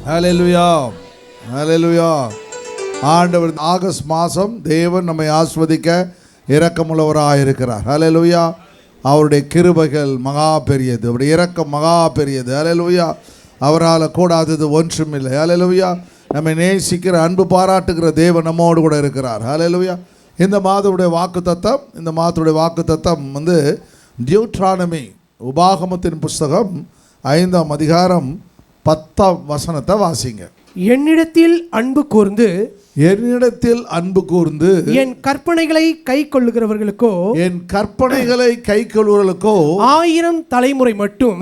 ஹல்லேலூயா, ஹல்லேலூயா. ஆண்டவர் ஆகஸ்ட் மாதம் தேவன் நம்மை ஆஸ்வதிக்க இரக்கமுள்ளவராக இருக்கிறார். ஹல்லேலூயா. அவருடைய கிருபைகள் மகா பெரியது, அவருடைய இரக்கம் மகா பெரியது. ஹல்லேலூயா. அவரால் கூடாதது ஒன்றுமில்லை. ஹல்லேலூயா. நம்மை நேசிக்கிற அன்பு பாராட்டுகிற தேவன் நம்மோடு கூட இருக்கிறார். ஹல்லேலூயா. இந்த மாதத்துடைய வாக்குத்தத்தம் வந்து டியூட்ரானமி, உபாகமத்தின் புஸ்தகம் 5ஆம் அதிகாரம் 10ஆம் வசனத்தை வாசிங்க. என்னிடத்தில் அன்பு கூர்ந்து என் கற்பனைகளை கை கொள்ளுகிறவர்களுக்கோ 1000 தலைமுறை மட்டும்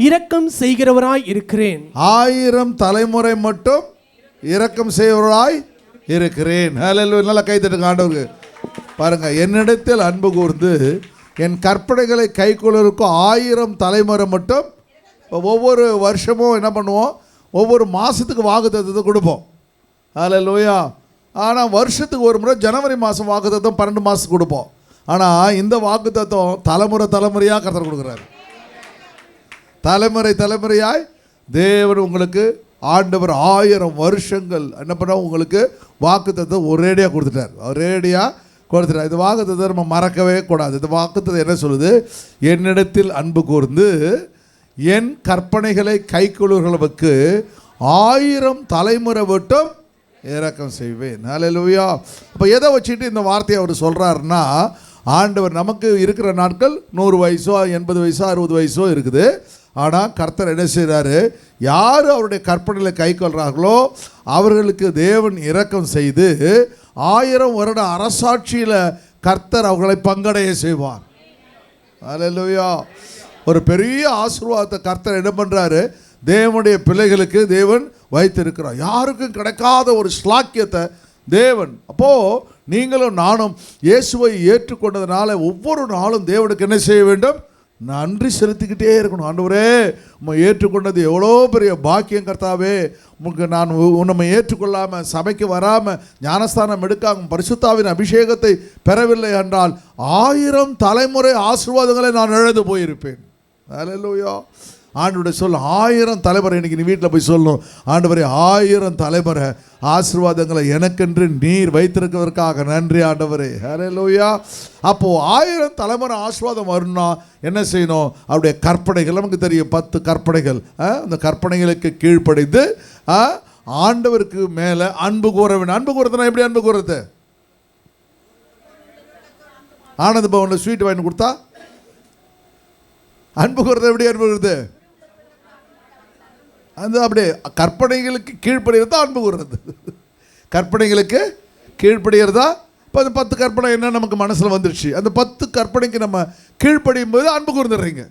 இரக்கம் செய்கிறவராய் இருக்கிறேன். 1000 தலைமுறை மட்டும் இரக்கம் செய்கிறவராய் இருக்கிறேன். ஹல்லேலூயா. நல்லா கை தட்டுங்க ஆண்டவருக்கு. பாருங்க, என்னிடத்தில் அன்பு கூர்ந்து என் கற்பனைகளை கை கொள்ளுவதற்கோ 1000 தலைமுறை மட்டும். ஒவ்வொரு வருஷமும் என்ன பண்ணுவோம், ஒவ்வொரு மாதத்துக்கு வாக்குத்தத்தத்தை கொடுப்போம். ஹல்லேலூயா. ஆனால் வருஷத்துக்கு ஒரு முறை ஜனவரி மாதம் வாக்குத்தத்தம் 12 மாதத்துக்கு கொடுப்போம். ஆனால் இந்த வாக்குத்தத்தம் தலைமுறையாக கர்த்தர் கொடுக்குறாரு. தலைமுறையாய் தேவன் உங்களுக்கு ஆண்டவர் 1000 வருஷங்கள் என்ன பண்ண உங்களுக்கு வாக்குத்தத்தம் ஒரேடியாக கொடுத்துட்டார். இந்த வாக்குத்தத்தை நம்ம மறக்கவே கூடாது. இந்த வாக்குத்தத்தை என்ன சொல்லுது? என்னிடத்தில் அன்பு கூர்ந்து என் கற்பனைகளை கைக்கொள்ளுகிறவர்களுக்கு 1000 தலைமுறை மட்டும் இரக்கம் செய்வேன். ஹல்லேலூயா. அப்போ எதை வச்சுட்டு இந்த வார்த்தையை அவர் சொல்கிறாருன்னா, ஆண்டவர் நமக்கு இருக்கிற நாட்கள் 100 வயசோ 80 வயசோ 60 வயசோ இருக்குது. ஆனால் கர்த்தர் என்ன செய்கிறாரு? யார் அவருடைய கற்பனைகளை கை கொள்கிறார்களோ அவர்களுக்கு தேவன் இரக்கம் செய்து 1000 வருட அரசாட்சியில் கர்த்தர் அவர்களை பங்கடைய செய்வார். ஹல்லேலூயா. ஒரு பெரிய ஆசீர்வாதத்தை கர்த்தர் என்ன பண்ணுறாரு? தேவனுடைய பிள்ளைகளுக்கு தேவன் வைத்திருக்கிறார். யாருக்கும் கிடைக்காத ஒரு ஸ்லாக்கியத்தை தேவன். அப்போது நீங்களும் நானும் இயேசுவை ஏற்றுக்கொண்டதுனால ஒவ்வொரு நாளும் தேவனுக்கு என்ன செய்ய வேண்டும்? நன்றி செலுத்திக்கிட்டே இருக்கணும். ஆண்டவரே, உம்மை ஏற்றுக்கொண்டது எவ்வளோ பெரிய பாக்கியம் கர்த்தாவே. உங்களுக்கு நான் உன்னை ஏற்றுக்கொள்ளாமல் சபைக்கு வராமல் ஞானஸ்தானம் எடுக்காமல் பரிசுத்தாவின் அபிஷேகத்தை பெறவில்லை என்றால் 1000 தலைமுறை ஆசீர்வாதங்களை நான் இழந்து போயிருப்பேன். ஹல்லேலூயா. ஆண்டவருடைய சொல் 1000 தலைமுறை. இன்றைக்கி நீ வீட்டில் போய் சொல்லணும், ஆண்டவரே 1000 தலைமுறை ஆசீர்வாதங்களை எனக்கென்று நீர் வைத்திருக்கிறதற்காக நன்றி ஆண்டவரே. ஹல்லேலூயா. அப்போது 1000 தலைமுறை ஆசீர்வாதம் வரும்னா என்ன செய்யணும்? அவருடைய கற்பனைகள் நமக்கு தெரியும், 10 கற்பனைகள். அந்த கற்பனைகளுக்கு கீழ்ப்படைந்து ஆண்டவருக்கு மேலே அன்பு கூற வேண்டும். அன்பு கூறதுனா எப்படி அன்பு கூறுறது? ஆனந்த பவனில் ஸ்வீட் வாங்கி கொடுத்தா அன்பு கூறுறது எப்படி? அன்பு கூறுறது அந்த அப்படியே கற்பனைகளுக்கு கீழ்ப்படுகிறதா அன்பு கூறுறது. கற்பனைகளுக்கு கீழ்ப்படுகிறதா? இப்போ அந்த 10 கற்பனை என்ன நமக்கு மனசில் வந்துடுச்சு, அந்த 10 கற்பனைக்கு நம்ம கீழ்ப்படியும் போது அன்பு கூர்ந்துடுறீங்க.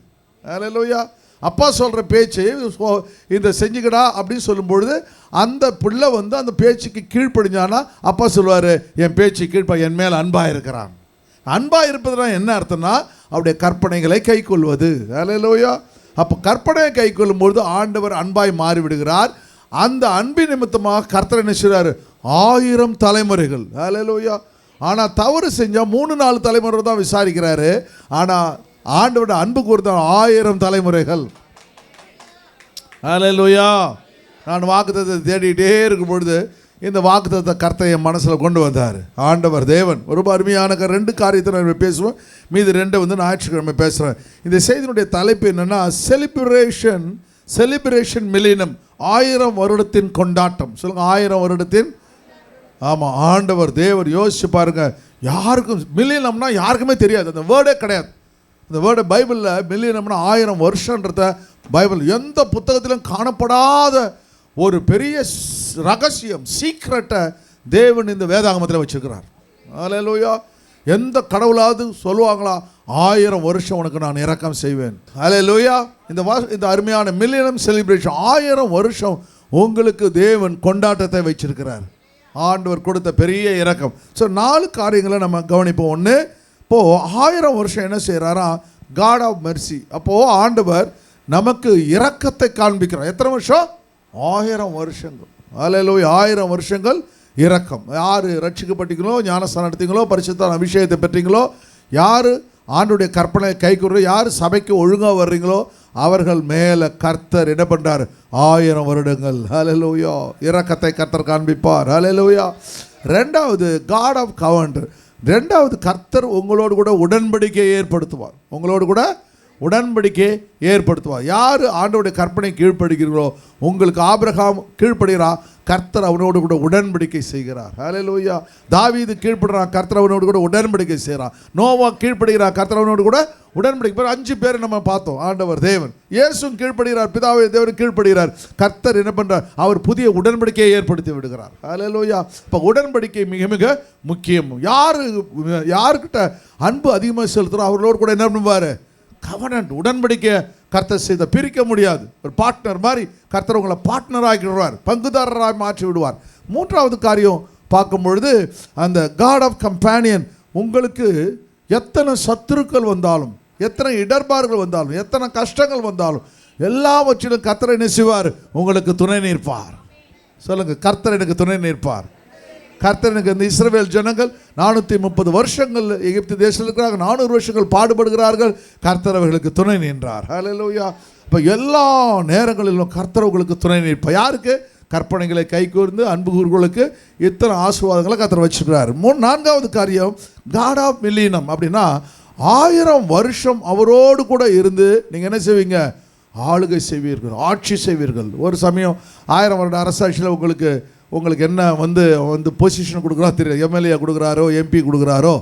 ஹல்லேலூயா. அப்பா சொல்கிற பேச்சு இந்த செஞ்சுக்கடா அப்படின்னு சொல்லும்பொழுது அந்த பிள்ளை வந்து அந்த பேச்சுக்கு கீழ்ப்படிஞ்சானா அப்பா சொல்லுவார், என் பேச்சு என் மேலே அன்பாக இருக்கிறான். அன்பாக இருப்பதுனா என்ன அர்த்தம்னா அவருடைய கற்பனைகளை கை கொள்வது. ஹல்லேலூயா. அப்போ கற்பனையை கை கொள்ளும்பொழுது ஆண்டவர் அன்பாய் மாறிவிடுகிறார். அந்த அன்பின் நிமித்தமாக கர்த்தர் என்ன செய்கிறார்? 1000 தலைமுறைகள். ஹல்லேலூயா. ஆனால் தவறு செஞ்சால் 3-4 தலைமுறை தான் விசாரிக்கிறாரு. ஆனால் ஆண்டவரோட அன்பு கூர்ந்த 1000 தலைமுறைகள். ஹல்லேலூயா. நான் வாக்குத்தத்தத்தை தேடிகிட்டே இருக்கும் பொழுது இந்த வாக்குத்தத்த கர்த்தர் என் மனசில் கொண்டு வந்தார். ஆண்டவர் தேவன் ரொம்ப அருமையான 2 காரியத்தை நான் பேசுவேன், மீது 2 வந்து ஞாயிற்றுக்கிழமை பேசுகிறேன். இந்த செய்தியினுடைய தலைப்பு என்னென்னா செலிப்ரேஷன் மில்லினம், 1000 வருடத்தின் கொண்டாட்டம். சொல்லுங்கள், 1000 வருடத்தின். ஆமாம், ஆண்டவர் தேவர். யோசிச்சு பாருங்கள், யாருக்கும் மில்லினம்னா யாருக்குமே தெரியாது, அந்த வேர்டே கிடையாது. அந்த வேர்டை பைபிளில் மில்லினம்னா 1000 வருஷன்றத பைபிள் எந்த புத்தகத்திலும் காணப்படாத ஒரு பெரிய ரகசியம், சீக்ரெட்டை தேவன் இந்த வேதாகமத்தில் வச்சிருக்கிறார். ஹல்லேலூயா. எந்த கடவுளாவது சொல்லுவாங்களா 1000 வருஷம் உனக்கு நான் இரக்கம் செய்வேன்? ஹல்லேலூயா. இந்த அருமையான மில்லினியம் செலிப்ரேஷன் 1000 வருஷம் உங்களுக்கு தேவன் கொண்டாட்டத்தை வச்சிருக்கிறார். ஆண்டவர் கொடுத்த பெரிய இரக்கம். ஸோ 4 காரியங்களை நம்ம கவனிப்போம். ஒன்று, இப்போது 1000 வருஷம் என்ன செய்கிறாரா? God of Mercy. அப்போது ஆண்டவர் நமக்கு இரக்கத்தை காண்பிக்கிறார். எத்தனை வருஷம்? 1000 வருஷங்கள். ஹல்லேலூயா. 1000 வருஷங்கள் இரக்கம். யார் ரட்சிக்கப்பட்டீங்களோ, ஞானஸ்தானம் எடுத்தீங்களோ, பரிசுத்த அபிஷேகத்தை பெற்றீங்களோ, யார் ஆண்டுடைய கற்பனை கைக்கூற யார் சபைக்கு ஒழுங்காக வர்றீங்களோ அவர்கள் மேலே கர்த்தர் என்ன பண்ணுறார் 1000 வருடங்கள். ஹல்லேலூயா. இரக்கத்தை கர்த்தர் காண்பிப்பார். ஹல்லேலூயா. ரெண்டாவது காட் ஆஃப் கவர்னன்ட். ரெண்டாவது கர்த்தர் உங்களோடு கூட உடன்படிக்கையை ஏற்படுத்துவார். உங்களோடு கூட உடன்படிக்கை ஏற்படுத்துவார். யார் ஆண்டவருடைய கற்பனை கீழ்ப்படுகிறீர்களோ, உங்களுக்கு ஆபிரகாம் கீழ்ப்படுகிறார், கர்த்தர் அவனோடு கூட உடன்படிக்கை செய்கிறார். ஹல்லேலூயா. தாவீது கீழ்ப்படுறான், கர்த்தர் அவனோடு கூட உடன்படிக்கை செய்கிறான். நோவா கீழ்ப்படுகிறார், கர்த்தர் அவனோடு கூட உடன்படிக்கை. 5 பேரை நம்ம பார்த்தோம். ஆண்டவர் தேவன். இயேசுவும் கீழ்ப்படுகிறார், பிதாவே தேவன் கீழ்ப்படுகிறார். கர்த்தர் என்ன பண்ணுறார்? அவர் புதிய உடன்படிக்கையை ஏற்படுத்தி விடுகிறார். ஹல்லேலூயா. இப்போ உடன்படிக்கை மிக மிக முக்கியம். யாருக்கிட்ட அன்பு அதிகமாக செலுத்துகிறோம் அவர்களோடு கூட என்ன பண்ணுவார்? கவர்னன்ட், உடன்படிக்கை கர்த்தர் செய்த பிரிக்க முடியாது. ஒரு பார்ட்னர் மாதிரி கர்த்தர் உங்களை பார்ட்னராக விடுவார், பங்குதாரராக மாற்றி விடுவார். மூன்றாவது காரியம் பார்க்கும் பொழுது அந்த காட் ஆஃப் கம்பேனியன். உங்களுக்கு எத்தனை சத்துருக்கள் வந்தாலும், எத்தனை இடர்பாடுகள் வந்தாலும், எத்தனை கஷ்டங்கள் வந்தாலும் எல்லாவற்றிலும் கர்த்தர் என்ன செய்வார்? உங்களுக்கு துணை நிற்பார். சொல்லுங்க, கர்த்தர் எனக்கு துணை நிற்பார். கர்த்தர் எனக்கு இந்த இஸ்ரவேல் ஜனங்கள் 430 வருஷங்கள் எகிப்து தேசத்தில் இருக்கிறார்கள், 400 வருஷங்கள் பாடுபடுகிறார்கள். கர்த்தர் அவர்களுக்கு துணை நின்றார். ஹல்லேலூயா. இப்போ எல்லா நேரங்களிலும் கர்த்தர் உங்களுக்கு துணை நிற்பார். யாருக்கு? கற்பனைகளை கைகூர்ந்து அன்பு கூறுகளுக்கு இத்தனை ஆசீர்வாதங்களை கர்த்தர் வச்சுக்கிறார். நான்காவது காரியம் காட் ஆஃப் மில்லினம். அப்படின்னா 1000 வருஷம் அவரோடு கூட இருந்து நீங்கள் என்ன செய்வீங்க? ஆளுகை செய்வீர்கள், ஆட்சி செய்வீர்கள். ஒரு சமயம் 1000 வருட அரசாட்சியில் உங்களுக்கு என்ன வந்து பொசிஷன் கொடுக்குறா தெரியாது. எம்எல்ஏ கொடுக்குறாரோ, எம்பி கொடுக்குறாரோ,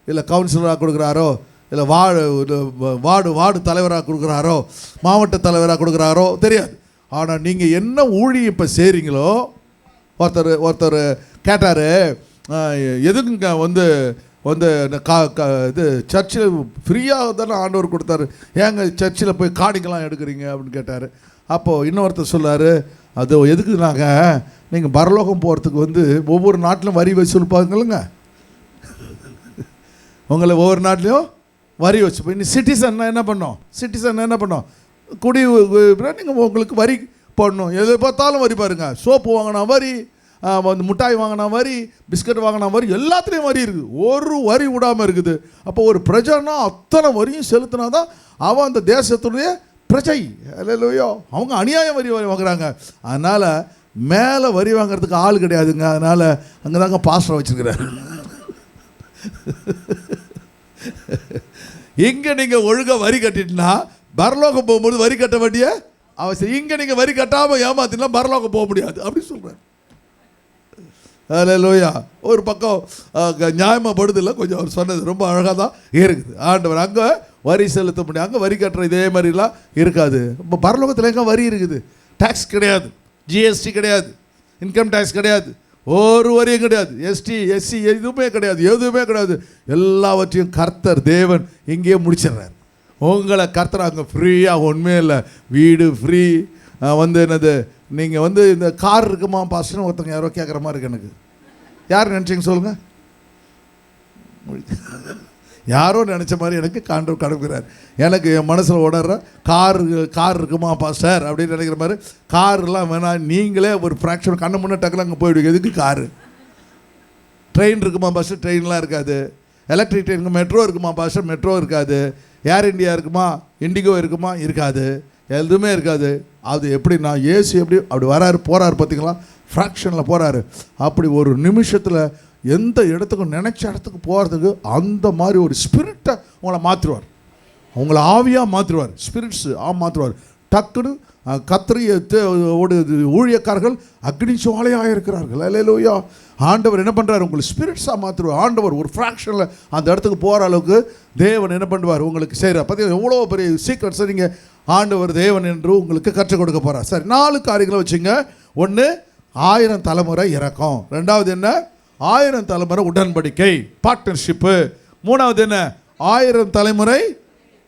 இல்லை கவுன்சிலராக கொடுக்குறாரோ, இல்லை வார்டு தலைவராக கொடுக்குறாரோ, மாவட்ட தலைவராக கொடுக்குறாரோ தெரியாது. ஆனால் நீங்கள் என்ன ஊழியம் இப்போ செய்கிறீங்களோ, ஒருத்தர் கேட்டார், எதுக்குங்க இது சர்ச்சில் ஃப்ரீயாக தானே ஆண்டவர் கொடுத்தாரு, ஏங்க சர்ச்சில் போய் காணிக்கலாம் எடுக்கிறீங்க அப்படின்னு கேட்டார். அப்போது இன்னொருத்தர் சொல்லார், அது எதுக்குனாங்க, நீங்கள் பரலோகம் போகிறதுக்கு ஒவ்வொரு நாட்டிலும் வரி வசூலிப்பாங்கல்லுங்க, உங்களை ஒவ்வொரு நாட்டிலையும் வரி வச்சு இன்னும் சிட்டிசன்னா என்ன பண்ணோம் குடி நீங்கள் உங்களுக்கு வரி போடணும். எது பார்த்தாலும் வரி பாருங்க. சோப்பு வாங்கினா வரி, மிட்டாய் வாங்கினா வரி, பிஸ்கட் வாங்கினா வரி, எல்லாத்துலேயும் வரி இருக்குது. ஒரு வரி விடாமல் இருக்குது. அப்போ ஒரு பிரஜைன்னா அத்தனை வரியும் செலுத்தினா தான் அவன் அந்த தேசத்துடைய பிரஜை. ஹல்லேலூயா. அவங்க அநியாயம் வரி வாங்குறாங்க. அதனால் மேலே வரி வாங்கிறதுக்கு ஆள் கிடையாதுங்க. அதனால் அங்கே தாங்க பாஸ்டர் வச்சுருக்கிறார். இங்கே நீங்கள் ஒழுங்காக வரி கட்டிட்டுனா பரலோகம் போகும்போது வரி கட்ட வேண்டிய அவசியம். இங்கே நீங்கள் வரி கட்டாமல் ஏமாத்தினா பரலோகம் போக முடியாது அப்படி சொல்கிறேன். ஹல்லேலூயா. ஒரு பக்கம் நியாயமாகப்படுது இல்லை, கொஞ்சம் அவர் சொன்னது ரொம்ப அழகாக தான் இருக்குது. ஆண்டவர் அங்கே வரி செலுத்த முடியும், அங்கே வரி கட்டுற இதே மாதிரிலாம் இருக்காது. இப்போ பரலோகத்தில் எங்கே வரி இருக்குது? டேக்ஸ் கிடையாது, ஜிஎஸ்டி கிடையாது, இன்கம் டேக்ஸ் கிடையாது, ஒரு வரியும் கிடையாது, எஸ்டி எஸ்சி எதுவுமே கிடையாது. எல்லாவற்றையும் கர்த்தர் தேவன் இங்கேயே முடிச்சிடுறார். உங்களை கர்த்தர் அங்கே ஃப்ரீயாக ஒன்றுமே இல்லை, வீடு ஃப்ரீ. என்னது நீங்கள் இந்த கார் இருக்குமா பாஸ்டர்னு ஒருத்தங்க யாரோ கேட்குற மாதிரி இருக்கு. எனக்கு யார் நினச்சிங்க சொல்லுங்கள்? யாரோ நினச்ச மாதிரி எனக்கு கடவுகிறார். எனக்கு என் மனசில் ஓடுற கார் இருக்குமா பாஸ்டர் அப்படின்னு நினைக்கிற மாதிரி. கார்லாம் வேணாம், நீங்களே ஒரு ஃப்ராக்ஷன் கண்ணு முன்னே டக்குல அங்கே போயிடுவீங்க. எதுக்கு காரு? ட்ரெயின் இருக்குமா பாஸ்டர்? ட்ரெயின்லாம் இருக்காது. எலக்ட்ரிக் ட்ரெயின் மெட்ரோ இருக்குமா பாஸ்டர்? மெட்ரோ இருக்காது. ஏர் இண்டியா இருக்குமா? இண்டிகோ இருக்குமா? இருக்காது. எதுவுமே இருக்காது. அது எப்படின்னா ஏசு அப்படி வராரு போகிறாரு பார்த்தீங்களா, ஃப்ராக்ஷனில் போகிறாரு. அப்படி ஒரு நிமிஷத்தில் எந்த இடத்துக்கும் நினச்ச இடத்துக்கு போகிறதுக்கு அந்த மாதிரி ஒரு ஸ்பிரிட்டை உங்களை மாற்றிடுவார். அவங்கள ஆவியாக மாற்றிடுவார். ஸ்பிரிட்ஸு மாற்றிடுவார். டக்குன்னு கத்திரிய ஊழியக்காரர்கள் அக்னி ஜுவாலையாக இருக்கிறார்கள். ஹல்லேலூயா. ஆண்டவர் என்ன பண்ணுறாரு? உங்களுக்கு ஸ்பிரிட்ஸாக மாற்றிடுவார். ஆண்டவர் ஒரு ஃப்ராக்ஷனில் அந்த இடத்துக்கு போகிற அளவுக்கு தேவன் என்ன பண்ணுவார்? உங்களுக்கு செய்கிறார். பார்த்தீங்கன்னா எவ்வளோ பெரிய சீக்ரெட்ஸை நீங்கள் ஆண்டவர் தேவன் என்று உங்களுக்கு கற்றுக் கொடுக்க போகிறார். சரி, 4 காரியங்களை வச்சுங்க. 1, 1000 தலைமுறை இரக்கம். 2வது என்ன? 1000 தலைமுறை உடன்படிக்கை, பார்ட்னர்ஷிப்பு. 3வது என்ன? 1000 தலைமுறை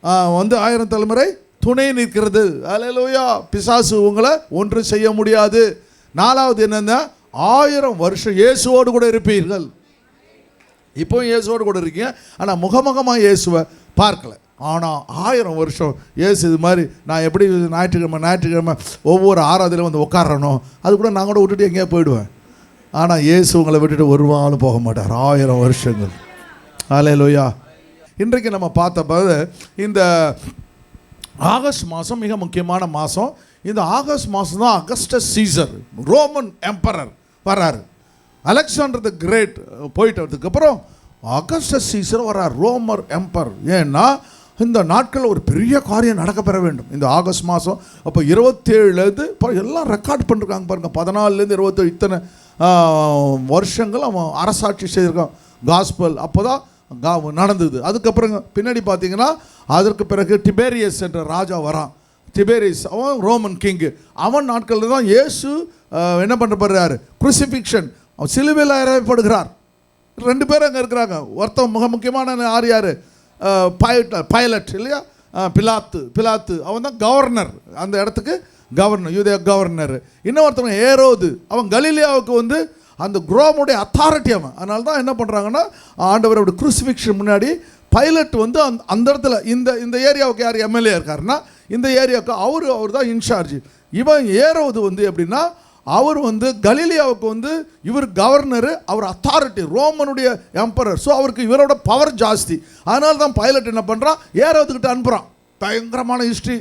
1000 தலைமுறை துணை நிற்கிறது. ஹல்லேலூயா. பிசாசு உங்களை ஒன்றும் செய்ய முடியாது. 4வது என்னன்னா 1000 வருஷம் இயேசுவோடு கூட இருப்பீர்கள். இப்போ இயேசுவோடு கூட இருக்கீங்க, ஆனால் முகமுகமாக இயேசுவை பார்க்கல. ஆனால் 1000 வருஷம் இயேசு இது மாதிரி நான் எப்படி ஞாயிற்றுக்கிழமை ஒவ்வொரு ஆராதனையிலும் உட்காரணும், அது கூட நான் கூட விட்டுட்டு எங்கேயா போயிடுவேன். ஆனால் இயேசு உங்களை விட்டுட்டு ஒரு நாளும் போக மாட்டார். 1000 வருஷங்கள். ஹல்லேலூயா. இன்றைக்கு நம்ம பார்த்தபோது இந்த ஆகஸ்ட் மாதம் மிக முக்கியமான மாதம். இந்த ஆகஸ்ட் மாதம் தான் அகஸ்டஸ் சீசர் ரோமன் எம்பரர் வர்றாரு. அலெக்சாண்டர் த கிரேட் போயிட்டதுக்கப்புறம் அகஸ்டஸ் சீசர் வர்றார், ரோமர் எம்பரர். ஏன்னா இந்த நாட்களில் ஒரு பெரிய காரியம் நடக்கப்பெற வேண்டும் இந்த ஆகஸ்ட் மாதம். அப்போ 27லேருந்து இப்போ எல்லாம் ரெக்கார்ட் பண்ணிருக்காங்க பாருங்கள். 14லேருந்து 27 இத்தனை வருஷங்கள் அவன் அரசாட்சி செய்திருக்கான் காஸ்பல். அப்போ தான் நடந்தது. அதுக்கப்புறம் பின்னாடி பார்த்தீங்கன்னா அதற்கு பிறகு டிபேரியஸ் என்ற ராஜா வரான். டிபேரியஸ் அவன் ரோமன் கிங்கு. அவன் நாட்களில் தான் இயேசு என்ன பண்ணப்படுறாரு, குருசிஃபிக்ஷன், அவன் சிலுவையில் அறையப்படுகிறார். 2 பேர் அங்கே இருக்கிறாங்க. ஒருத்தன் மிக முக்கியமான யார் பைலட் இல்லையா, பிலாத்து அவன் தான் கவர்னர், அந்த இடத்துக்கு கவர்னர், யூதேய கவர்னர். இன்னொருத்தவங்க ஏரோது, அவன் கலிலியாவுக்கு அந்த குரோமுடைய அத்தாரிட்டி அவன். அதனால தான் என்ன பண்ணுறாங்கன்னா ஆண்டவரோட குருசிஃபிக்ஷன் முன்னாடி பைலட் அந்த இடத்துல இந்த ஏரியாவுக்கு யார் எம்எல்ஏ இருக்காருன்னா இந்த ஏரியாவுக்கு அவர் தான் இன்சார்ஜ். இவன் ஏரோது எப்படின்னா அவர் கலிலியாவுக்கு இவர் கவர்னரு, அவர் அத்தாரிட்டி, ரோமனுடைய எம்பரர். ஸோ அவருக்கு இவரோட பவர் ஜாஸ்தி. அதனால தான் பைலட் என்ன பண்ணுறான், ஏரோதுக்கிட்ட அனுப்புகிறான். பயங்கரமான ஹிஸ்ட்ரி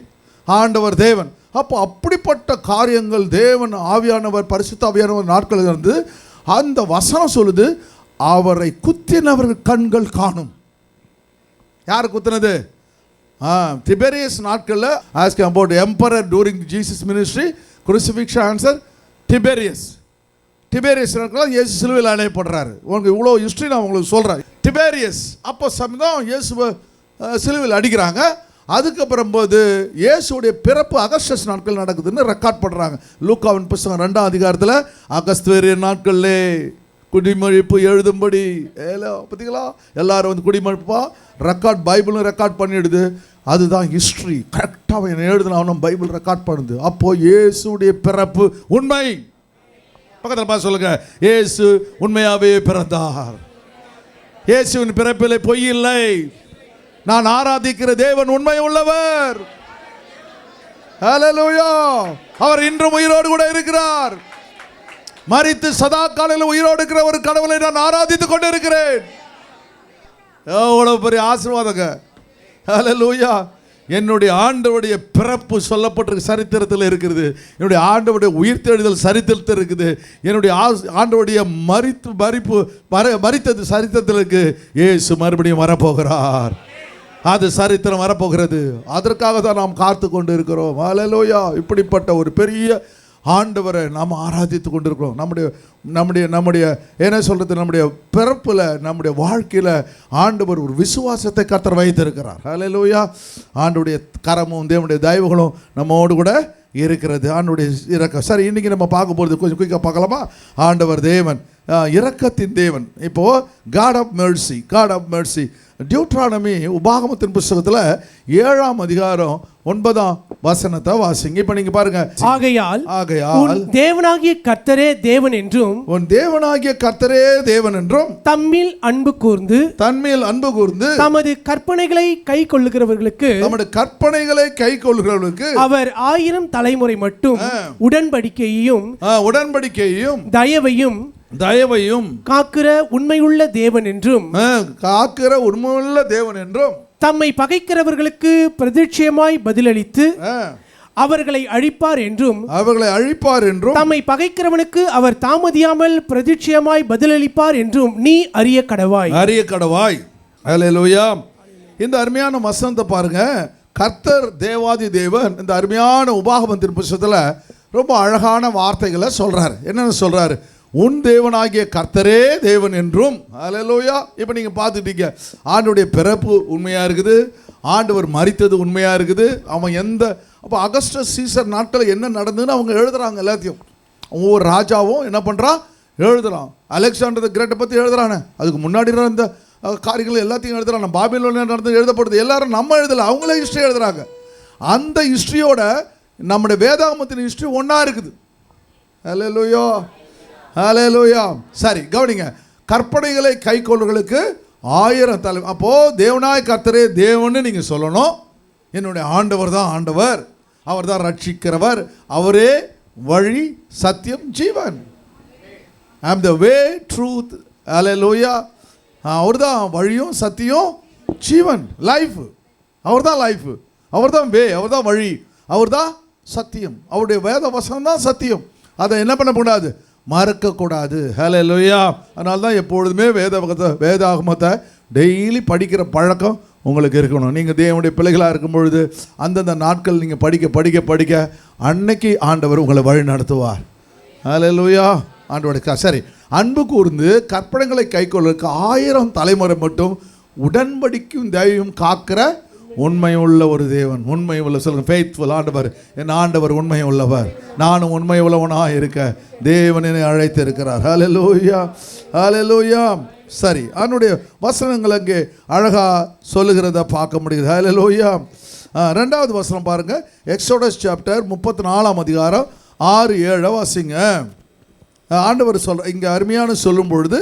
ஆண்டவர் தேவன். அப்போ அப்படிப்பட்ட காரியங்கள் தேவன் ஆவியானவர் பரிசுத்த ஆவியானவர் நாட்கள் இருந்து அந்த வசனம் சொல்லுது, அவரை குத்தினவர்கள் கண்கள் காணும். யார் குத்தினது? டிபேரியஸ் நாட்களில் ask about emperor during Jesus ministry, crucifixion answer Tiberius நாட்களில் இயேசு சிலுவையில் அணையப்படுறாரு. உங்களுக்கு இவ்வளோ ஹிஸ்ட்ரி நான் உங்களுக்கு சொல்கிறேன். டிபேரியஸ் அப்போ சமயம் இயேசுவை சிலுவையில் அடிக்கிறாங்க. அதுக்கப்புறம் போது இயேசுடைய பிறப்பு அகஸ்டஸ் நாட்கள் நடக்குதுன்னு ரெக்கார்ட் பண்ணுறாங்க. லூக்காவின் புத்தகம் 2ஆம் அதிகாரத்தில் அகஸ்தவேரிய நாட்களிலே குடிமொழிப்பு எழுதும்படி பார்த்தீங்களா, எல்லாரும் குடிமொழிப்பா ரெக்கார்ட், பைபிளும் ரெக்கார்ட் பண்ணிடுது. அதுதான் ஹிஸ்ட்ரி. கரெக்டாக எழுதுனா பைபிள் ரெக்கார்ட் பண்ணுது. அப்போது இயேசுடைய பிறப்பு உண்மை. பக்கத்தில் பார்த்து சொல்லுங்க, இயேசு உண்மையாகவே பிறந்தார். இயேசுவின் பிறப்பிலே பொய் இல்லை. நான் ஆராதிக்கிற தேவன் உண்மை உள்ளவர். ஹல்லேலூயா. அவர் இன்றும் உயிரோடு கூட இருக்கிறார். மரித்து சதா காலையில் உயிரோடு இருக்கிற ஒரு கடவுளை நான் ஆராதித்துக் கொண்டு இருக்கிறேன். எவ்வளவு பெரிய ஆசீர்வாதங்க. ஹல்லேலூயா. என்னுடைய ஆண்டவருடைய பிறப்பு சொல்லப்பட்டிருக்க சரித்திரத்தில் இருக்கிறது. என்னுடைய ஆண்டவருடைய உயிர்த்தெழுதல் சரித்திரத்தில் இருக்குது. என்னுடைய ஆண்டவருடைய மரித்தது சரித்திரத்தில் இருக்கு. இயேசு மறுபடியும் வரப்போகிறார். அது சரித்திரம் வரப்போகிறது. அதற்காக தான் நாம் காத்து கொண்டு இருக்கிறோம். ஹல்லேலூயா. இப்படிப்பட்ட ஒரு பெரிய ஆண்டவரை நாம் ஆராதித்து கொண்டிருக்கிறோம். நம்முடைய என்ன சொல்கிறது, நம்முடைய பிறப்பில், நம்முடைய வாழ்க்கையில் ஆண்டவர் ஒரு விசுவாசத்தை கர்த்தர் வைத்திருக்கிறார். ஹல்லேலூயா. ஆண்டவருடைய கரமும் தேவனுடைய தயவுகளும் நம்மோடு கூட இருக்கிறது. ஆண்டவருடைய இரக்கம். சரி, இன்றைக்கி நம்ம பார்க்க போகிறது கொஞ்சம் குயிக்காக பார்க்கலாமா? ஆண்டவர் தேவன் இரக்கத்தின் தேவன். இப்போது காட் ஆஃப் மெர்சி டியூட்ரானமி உபாகமத்தின் புத்தகத்தில் 7ஆம் அதிகாரம் 9ஆம் வசனத்தை வாசிங்க. இப்ப நீங்க பாருங்க, ஆகையால் உன் தேவனாகிய கர்த்தரே தேவன் என்றும் தம்மில் அன்பு கூர்ந்து தமது கற்பனைகளை கைக்கொள்ளுகிறவர்களுக்கு அவர் 1000 தலைமுறை மட்டும் உடன்படிக்கையையும் தயவையும் காக்கிற உண்மையுள்ள தேவன் என்றும் தம்மை பகைக்கிறவர்களுக்கு பிரதிட்சயமாய் பதிலளித்து அவர்களை அழிப்பார் என்றும் தம்மை பகைக்கிறவனுக்கு அவர் தாமதியாமல் பிரதிட்சயமாய் பதிலளிப்பார் என்றும் நீ அறிய கடவாய். ஹல்லேலூயா. இந்த அருமையான வசனத்தை பாருங்க. கர்த்தர் தேவாதி தேவன் இந்த அருமையான உபாகமத்தின் புத்தகத்தில் ரொம்ப அழகான வார்த்தைகளை சொல்றாரு. என்னன்னு சொல்றாரு? உன் தேவனாகிய கர்த்தரே தேவன் என்றும். ஹல்லேலூயா. இப்போ நீங்கள் பார்த்துட்டீங்க, ஆண்டவருடைய பிறப்பு உண்மையாக இருக்குது, ஆண்டவர் மரித்தது உண்மையாக இருக்குது. அவன் அப்போ அகஸ்டஸ் சீசர் நாட்களில் என்ன நடந்ததுன்னு அவங்க எழுதுறாங்க. எல்லாத்தையும் ஒவ்வொரு ராஜாவும் என்ன பண்ணுறான், எழுதுறான். அலெக்சாண்டர் த கிரேட்டை பற்றி எழுதுறானே, அதுக்கு முன்னாடி இந்த காரியங்கள் எல்லாத்தையும் எழுதுறாங்க. பாபிலோனில் நடந்து எழுதப்படுது எல்லாரும் நம்ம எழுதலை, அவங்களே ஹிஸ்ட்ரி எழுதுறாங்க. அந்த ஹிஸ்ட்ரியோட நம்முடைய வேதாகமத்தின் ஹிஸ்ட்ரி ஒன்றா இருக்குது. ஹல்லேலூயா. ஹல்லேலூயா. சரி, கவனிங்க. கற்பனைகளை கைக்கொள்ளுகளுக்கு 1000 தலை. அப்போது தேவனாய் கர்த்தரே தேவன்னு நீங்கள் சொல்லணும். என்னுடைய ஆண்டவர் தான் ஆண்டவர், அவர் தான் ரட்சிக்கிறவர், அவரே வழி சத்தியம் ஜீவன். ஐ ஆம் த வே ட்ரூத். ஹல்லேலூயா. அவர் தான் வழியும் சத்தியம் ஜீவன், லைஃப். அவர் தான் லைஃப், அவர் தான் வே, அவர் தான் வழி, அவர் தான் சத்தியம். அவருடைய வேத வசனம் தான் சத்தியம். அதை என்ன பண்ணக்கூடாது, மறக்கக்கூடாது. ஹல்லேலூயா. அதனால தான் எப்பொழுதுமே வேதாகமத்தை டெய்லி படிக்கிற பழக்கம் உங்களுக்கு இருக்கணும். நீங்கள் தேவனுடைய பிள்ளைகளாக இருக்கும் பொழுது அந்தந்த நாட்கள் நீங்கள் படிக்க படிக்க படிக்க அன்னைக்கு ஆண்டவர் உங்களை வழி நடத்துவார். ஹல்லேலூயா. ஆண்டவருடைய சரி, அன்பு கூர்ந்து கற்பனைகளை கைக்கொள்வதற்கு 1000 தலைமுறை மட்டும் உடன்படிக்கும் தெய்வம் காக்கிற உண்மை உள்ள ஒரு தேவன். உண்மை உள்ள சொல்லுங்க, ஃபெய்த்ஃபுல். ஆண்டவர், என் ஆண்டவர் உண்மை உள்ளவர், நானும் உண்மை உள்ளவனாக இருக்க தேவன் என்னை அழைத்து இருக்கிறார். ஹல்லேலூயா, ஹல்லேலூயா. சரி, அவனுடைய வசனங்கள் அங்கே அழகா சொல்லுகிறத பார்க்க முடியுது. ஹல்லேலூயா. 2வது வசனம் பாருங்க, எக்ஸோடஸ் சாப்டர் 34ஆம் அதிகாரம் 6-7 வாசிங்க. ஆண்டவர் சொல்ற இங்கே அருமையான சொல்லும் பொழுது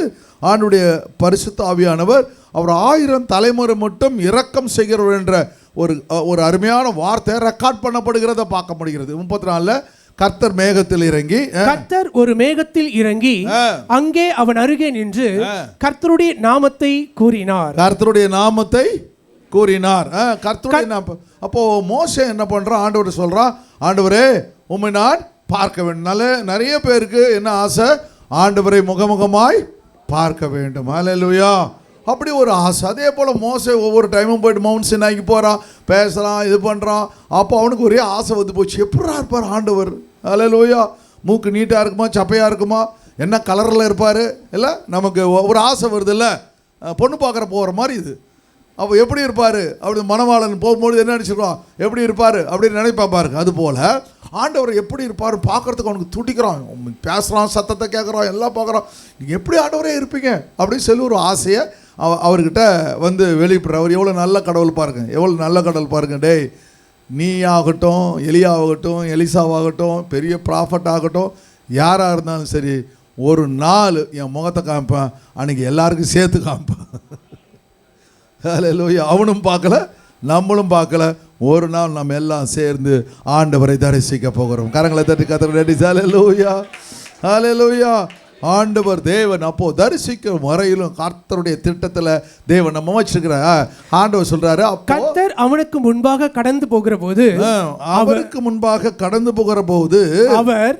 ஆண்டுடைய பரிசுத்த ஆவியானவர் அவர் 1000 தலைமுறை மட்டும் இரக்கம் செய்கிறவர் என்ற ஒரு அருமையான வார்த்தை ரெக்கார்ட் பண்ணப்படுகிறத பார்க்க முடிகிறது. 34ல் கர்த்தர் மேகத்தில் இறங்கி, கர்த்தர் ஒரு மேகத்தில் இறங்கி அங்கே அவன் அருகே நின்று கர்த்தருடைய நாமத்தை கூறினார். கர்த்தருடைய நாமத்தை கூறினார். கர்த்தருடைய நாமம். அப்போ மோசே என்ன பண்றான், ஆண்டவர் சொல்றான், ஆண்டவரே உம்மை நான் பார்க்க வேண்டும். நிறைய பேருக்கு என்ன ஆசை, ஆண்டவரை முகமுகமாய் பார்க்க வேண்டும். ஹல்லேலூயா. அப்படி ஒரு ஆசை. அதே போல் மோசே ஒவ்வொரு டைமும் போயிட்டு மவுண்ட் சினாய்க்கு போகிறான், பேசுகிறான், இது பண்ணுறான். அப்போ அவனுக்கு ஒரே ஆசை வந்து போச்சு, எப்படா இருப்பார் ஆண்டவர். ஹல்லேலூயா. மூக்கு நீட்டாக இருக்குமா, சப்பையாக இருக்குமா, என்ன கலரில் இருப்பார், இல்லை நமக்கு ஒரு ஆசை வருது இல்லை, பொண்ணு பார்க்குற போகிற மாதிரி இது. அப்போ எப்படி இருப்பார் அப்படி மணவாளன் போகும்போது என்ன நினச்சிருவான், எப்படி இருப்பார் அப்படின்னு நினைப்பா பாருங்க. அதுபோல் ஆண்டவர் எப்படி இருப்பார் பார்க்குறதுக்கு அவனுக்கு துடிக்கிறான், பேசுகிறான், சத்தத்தை கேட்குறான், எல்லாம் பார்க்குறான். நீங்கள் எப்படி ஆண்டவரே இருப்பீங்க அப்படின்னு சொல்லி ஒரு ஆசையை அவர்கிட்ட வந்து வெளியிடுற. அவர் எவ்வளோ நல்ல கடவுள் பாருங்க, எவ்வளோ நல்ல கடவுள் பாருங்க. டேய், நீ ஆகட்டும், எலியாகட்டும், எலிசாவாகட்டும், பெரிய ப்ராஃபட் ஆகட்டும், யாராக இருந்தாலும் சரி, ஒரு நாள் என் முகத்தை காமிப்பேன், அன்றைக்கி எல்லாருக்கும் சேர்த்து காமிப்பேன். ஹல்லேலூயா. அவனும் பார்க்கல, நம்மளும் பார்க்கல, ஒரு நாள் நம்ம எல்லாம் சேர்ந்து ஆண்டவரை தரிசிக்க போகிறோம். கரங்களை தட்டி கர்த்தர் நன்றி. ஹல்லேலூயா, ஹல்லேலூயா. ஆண்டவர் தேவன் அப்போ தரிசிக்க வரையிலும் கர்த்தருடைய திட்டத்தில் தேவன் நம்ம வச்சிருக்கிற ஆண்டவர் சொல்றாரு, கர்த்தர் அவனுக்கு முன்பாக கடந்து போகிற போது, அவருக்கு முன்பாக கடந்து போகிற போது அவர்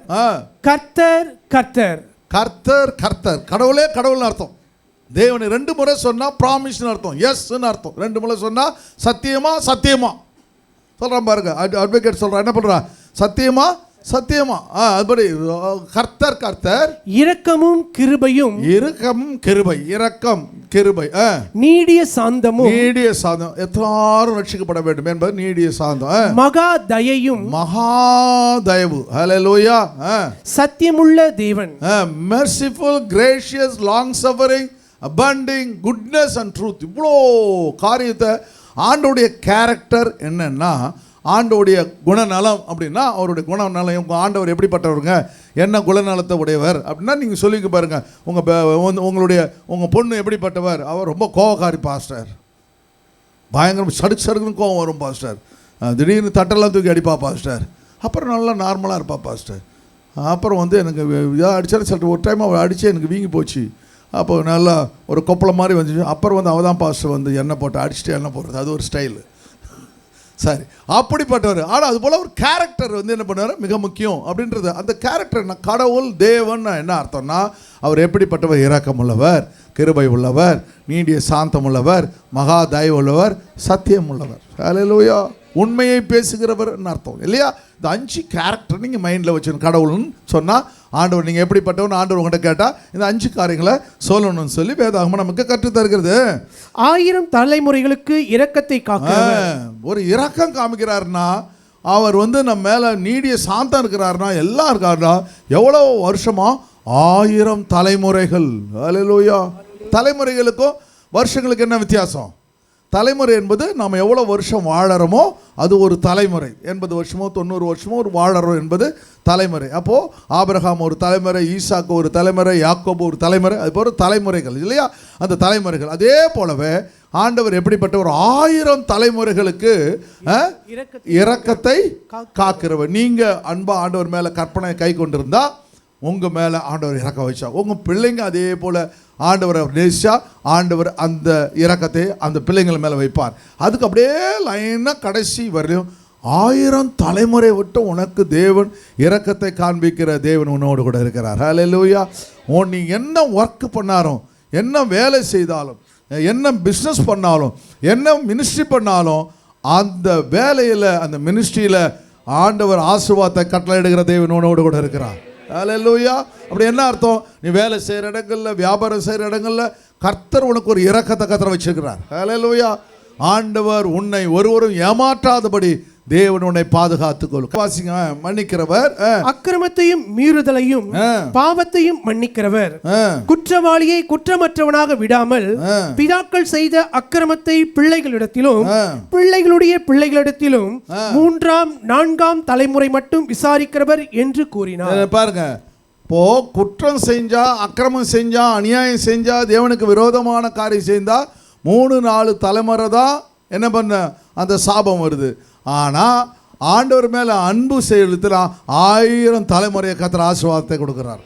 கர்த்தர் கர்த்தர் கர்த்தர் கர்த்தர். கடவுளே கடவுள்னு அர்த்தம். தேவனை 2 முறை சொன்னால் ப்ராமிஸ்னு அர்த்தம், எஸ்ன்னு அர்த்தம். 2 முறை சொன்னால் சத்தியமா சத்தியமா சொல்கிறான் பாருங்க. அட்வொகேட் சொல்கிறான், என்ன பண்ணுறான், சத்தியமா சத்தியமா. அதுபடி கர்த்தர் கர்த்தர், இரக்கமும் கிருபையும், இரக்கமும் கிருபை, இரக்கம் கிருபை, நீடிய சாந்தமும், நீடிய சாந்தம், எல்லாரும் ரட்சிக்கப்பட வேண்டும் என்பது நீடிய சாந்தம், மகா தயையும், மகா தயவு. ஹல்லேலூயா. சத்தியமுள்ள தேவன், merciful, gracious, long suffering, abounding goodness and truth. இவ்வளோ காரியத்தை ஆண்டோடைய கேரக்டர் என்னன்னா, ஆண்டோடைய குணநலம் அப்படின்னா அவருடைய குணநலம். உங்கள் ஆண்டவர் எப்படிப்பட்டவருங்க, என்ன குணநலத்தை உடையவர் அப்படின்னா நீங்கள் சொல்லிக்க பாருங்கள். உங்கள் பொண்ணு எப்படிப்பட்டவர், அவர் ரொம்ப கோவக்காரி பாஸ்டர், பயங்கரம் சடுக்கு சடுக்குன்னு கோவம் வரும் பாஸ்டர், திடீர்னு தட்டெல்லாம் தூக்கி அடிப்பா பாஸ்டர், அப்புறம் நல்லா நார்மலாக இருப்பா பாஸ்டர், அப்புறம் வந்து எனக்கு இதாக அடித்தாலும் சொல்லிட்டு ஒரு டைம் அவள் அடித்து எனக்கு வீங்கி போச்சு, அப்போ நல்லா ஒரு கொப்பளை மாதிரி வந்துச்சு, அப்புறம் வந்து அவள் தான் பாஸ்டர் வந்து எண்ணெய் போட்டு அடிச்சுட்டு எண்ணெய் போடுறது, அது ஒரு ஸ்டைலு. சரி, அப்படிப்பட்டவர். ஆனால் அது போல் ஒரு கேரக்டர் வந்து என்ன பண்ணுவார், மிக முக்கியம் அப்படின்றது. அந்த கேரக்டர் என்ன, கடவுள் தேவன் என்ன அர்த்தம்னா, அவர் எப்படிப்பட்டவர், இரக்கம் உள்ளவர், கிருபை உள்ளவர், நீடிய சாந்தம் உள்ளவர், மகா தயவு உள்ளவர், சத்தியம் உள்ளவர். ஹல்லேலூயா. உண்மையை பேசுகிறவர்னு அர்த்தம் இல்லையா. இந்த 5 கேரக்டர் நீங்கள் மைண்டில் வச்சுக்கணும். கடவுள்னு சொன்னால் ஆண்டவர் நீங்கள் எப்படிப்பட்டவன் ஆண்டவர் உங்கள்கிட்ட கேட்டால் இந்த 5 காரியங்களை சொல்லணும்னு சொல்லி வேதாகமம் நமக்கு கற்றுத் தருகிறது. 1000 தலைமுறைகளுக்கு இரக்கத்தை காக்க ஒரு இரக்கம் காமிக்கிறாருன்னா, அவர் வந்து நம்ம மேலே நீடிய சாந்தம் இருக்கிறாருன்னா, எல்லாம் இருக்காருன்னா, எவ்வளோ வருஷமா 1000 தலைமுறைகள். ஹல்லேலூயா. தலைமுறைகளுக்கும் வருஷங்களுக்கு என்ன வித்தியாசம்? தலைமுறை என்பது நாம் எவ்வளோ வருஷம் வாழறோமோ அது ஒரு தலைமுறை. 80 வருஷமோ 90 வருஷமோ ஒரு வாழறோம் என்பது தலைமுறை. அப்போது ஆபிரகாம் ஒரு தலைமுறை, ஈசாக்கு ஒரு தலைமுறை, யாக்கோபு ஒரு தலைமுறை, அது போல தலைமுறைகள் இல்லையா. அந்த தலைமுறைகள் அதே போலவே ஆண்டவர் எப்படிப்பட்ட ஒரு 1000 தலைமுறைகளுக்கு இரக்கத்தை காக்கிறவர். நீங்கள் அன்பா ஆண்டவர் மேலே கற்பனை கை கொண்டிருந்தா உங்கள் மேலே ஆண்டவர் இறக்க வச்சா, உங்கள் பிள்ளைங்க அதே போல் ஆண்டவரை நேசிச்சா ஆண்டவர் அந்த இரக்கத்தை அந்த பிள்ளைங்கள் மேலே வைப்பார். அதுக்கு அப்படியே லைனாக கடைசி வரையும் 1000 தலைமுறை விட்டு உனக்கு தேவன் இரக்கத்தை காண்பிக்கிற தேவன் உன்னோடு கூட இருக்கிறார். ஹல்லேலூயா. நீ என்ன ஒர்க் பண்ணாலும், என்ன வேலை செய்தாலும், என்ன பிஸ்னஸ் பண்ணாலும், என்ன மினிஸ்ட்ரி பண்ணாலும், அந்த வேலையில் அந்த மினிஸ்ட்ரியில் ஆண்டவர் ஆசீர்வாதத்தை கட்டளையிடுகிற தேவன் உன்னோடு கூட இருக்கிறார். ஹல்லேலூயா. அப்படி என்ன அர்த்தம்? நீ வேலை செய்கிற இடங்களில், வியாபாரம் செய்கிற இடங்களில் கர்த்தர் உனக்கு ஒரு இரக்கத்தை கர்த்தர் வச்சிருக்கிறார். ஹல்லேலூயா. ஆண்டவர் உன்னை ஒருவரும் ஏமாற்றாதபடி தேவன் உன்னை பாதுகாத்துக்கொள். வாசிங்க, மன்னிக்கிறவர், அக்கிரமத்தையும் மீறுதலையும் பாவத்தையும் மன்னிக்கிறவர், குற்றவாளியை குற்றமற்றவனாக விடாமல் பிதாக்கள் செய்த அக்கிரமத்தை பிள்ளைகளிடத்திலும் பிள்ளைகளுடைய பிள்ளைகளிடத்திலும் 3ஆம் 4ஆம் தலைமுறை மட்டும் விசாரிக்கிறவர் என்று கூறினார். பாருங்க, இப்போ குற்றம் செஞ்சா, அக்கிரமம் செஞ்சா, அநியாயம் செஞ்சா, தேவனுக்கு விரோதமான காரியம் செஞ்சா 3-4 தலைமுறை தான் என்ன பண்ண அந்த சாபம் வருது. ஆனால் ஆண்டவர் மேலே அன்பு செய்யறதுல 1000 தலைமுறையை கர்த்தர் ஆசீர்வாதத்தை கொடுக்குறார்.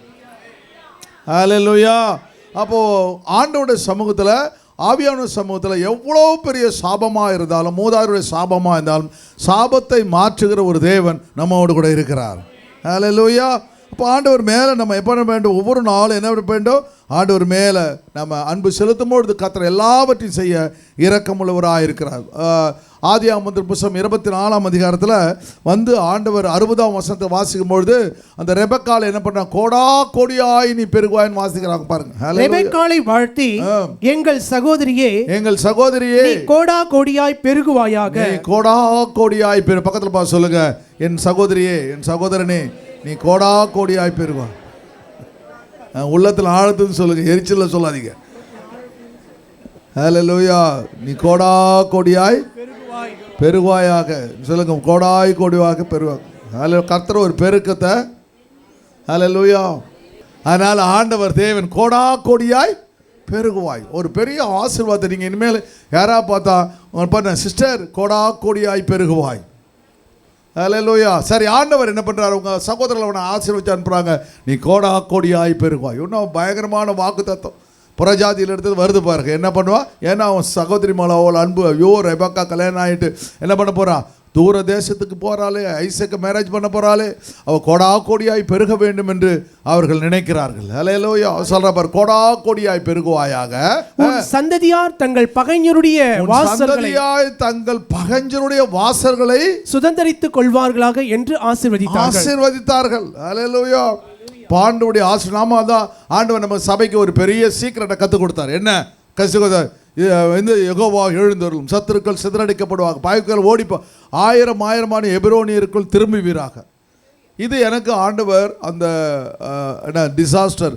ஹல்லேலூயா. அப்போது ஆண்டவருடைய சமூகத்தில், ஆவியான சமூகத்தில் எவ்வளோ பெரிய சாபமாக இருந்தாலும், மூதாதையருடைய சாபமாக இருந்தாலும் சாபத்தை மாற்றுகிற ஒரு தேவன் நம்மோடு கூட இருக்கிறார். ஹல்லேலூயா. அப்போ ஆண்டவர் மேலே நம்ம எப்போ வேண்டும்? ஒவ்வொரு நாளும் என்ன வேண்டும்? ஆண்டவர் மேலே நம்ம அன்பு செலுத்தும் பொழுது கர்த்தர் எல்லாவற்றையும் செய்ய இரக்கமுள்ளவராக இருக்கிறார். ஆதியாகமத்தின் புத்தகம் 24ஆம் அதிகாரத்தில் வந்து ஆண்டவர் 60ஆம் வசனத்தை வாசிக்கும் பொழுது அந்த ரெபெக்காளை என்ன பண்ண, கோடா கோடியாய் நீ பெருகுவாயின்னு வாசிக்கிறாங்க பாருங்க. ரெபெக்காளை வாழ்த்தி, எங்கள் சகோதரியே, எங்கள் சகோதரியே, கோடா கோடியாய் பெருகுவாயாக. கோடா கோடியாய் பெரு, பக்கத்தில் பார்த்து சொல்லுங்க, என் சகோதரியே, என் சகோதரனே, நீ கோடா கோடியாய் பெருகுவா. உள்ளத்தில் ஆழத்துன்னு சொல்லுங்க, எரிச்சல சொல்லாதீங்க. ஹல்லேலூயா. நீ கோடா கோடியாய் பெருகுவாயாக சொல்லுங்க, கோடாய் கோடியாக பெருவாங்க. கர்த்தர் ஒரு பெருக்கத்தை. ஹல்லேலூயா. அதனால் ஆண்டவர் தேவன் கோடா கோடியாய் பெருகுவாய், ஒரு பெரிய ஆசீர்வாதத்தை நீங்கள் இனிமேல் யாராவது பார்த்தா பண்ண, சிஸ்டர் கோடா கோடியாய் பெருகுவாய். ஹல்லேலூயா. சரி, ஆண்டவர் என்ன பண்ணுறாரு? உங்கள் சகோதரர்கள் அவனை ஆசீர்வதிச்சு அனுப்புகிறாங்க, நீ கோடா கோடியாய் பெருகுவாய். இன்னும் பயங்கரமான வாக்கு தத்துவம் புறஜாதியில் எடுத்தது வருது பாருங்க. என்ன பண்ணுவா? ஏன்னா அவன் சகோதரி மேலே அவள் அன்பு, ஐயோ ரெபெக்கா கல்யாணம் ஆகிட்டு என்ன பண்ண போகிறான்? தூர தேசத்துக்கு போகிறாளே, ஐசக்கு மேரேஜ் பண்ண போகிறாளே, அவள் கோடா கோடியாய் பெருக வேண்டும் என்று அவர்கள் நினைக்கிறார்கள். ஹல்லேலூயா. சொல்ற பாரு, கோடா கோடியாய் பெருகுவாயாக, சந்ததியார் தங்கள் பகைஞருடைய வாசல்களை சுதந்தரித்துக் கொள்வார்களாக என்று ஆசீர்வதித்தார்கள். ஹல்லேலூயா. பாண்டவுடைய நாம தான் ஆண்டவர் நம்ம சபைக்கு ஒரு பெரிய சீக்கிரட்டை கற்றுக் கொடுத்தார். என்ன கற்றுக்? இந்த யெகோவா எழுந்தருளும், சத்துருக்கள் சிதறடிக்கப்படுவாங்க, பாய்கள் ஓடிப்போ 1000 எபிரோனியருக்குள் திரும்புவீராக. இது எனக்கு ஆண்டவர் அந்த என்ன டிசாஸ்டர்,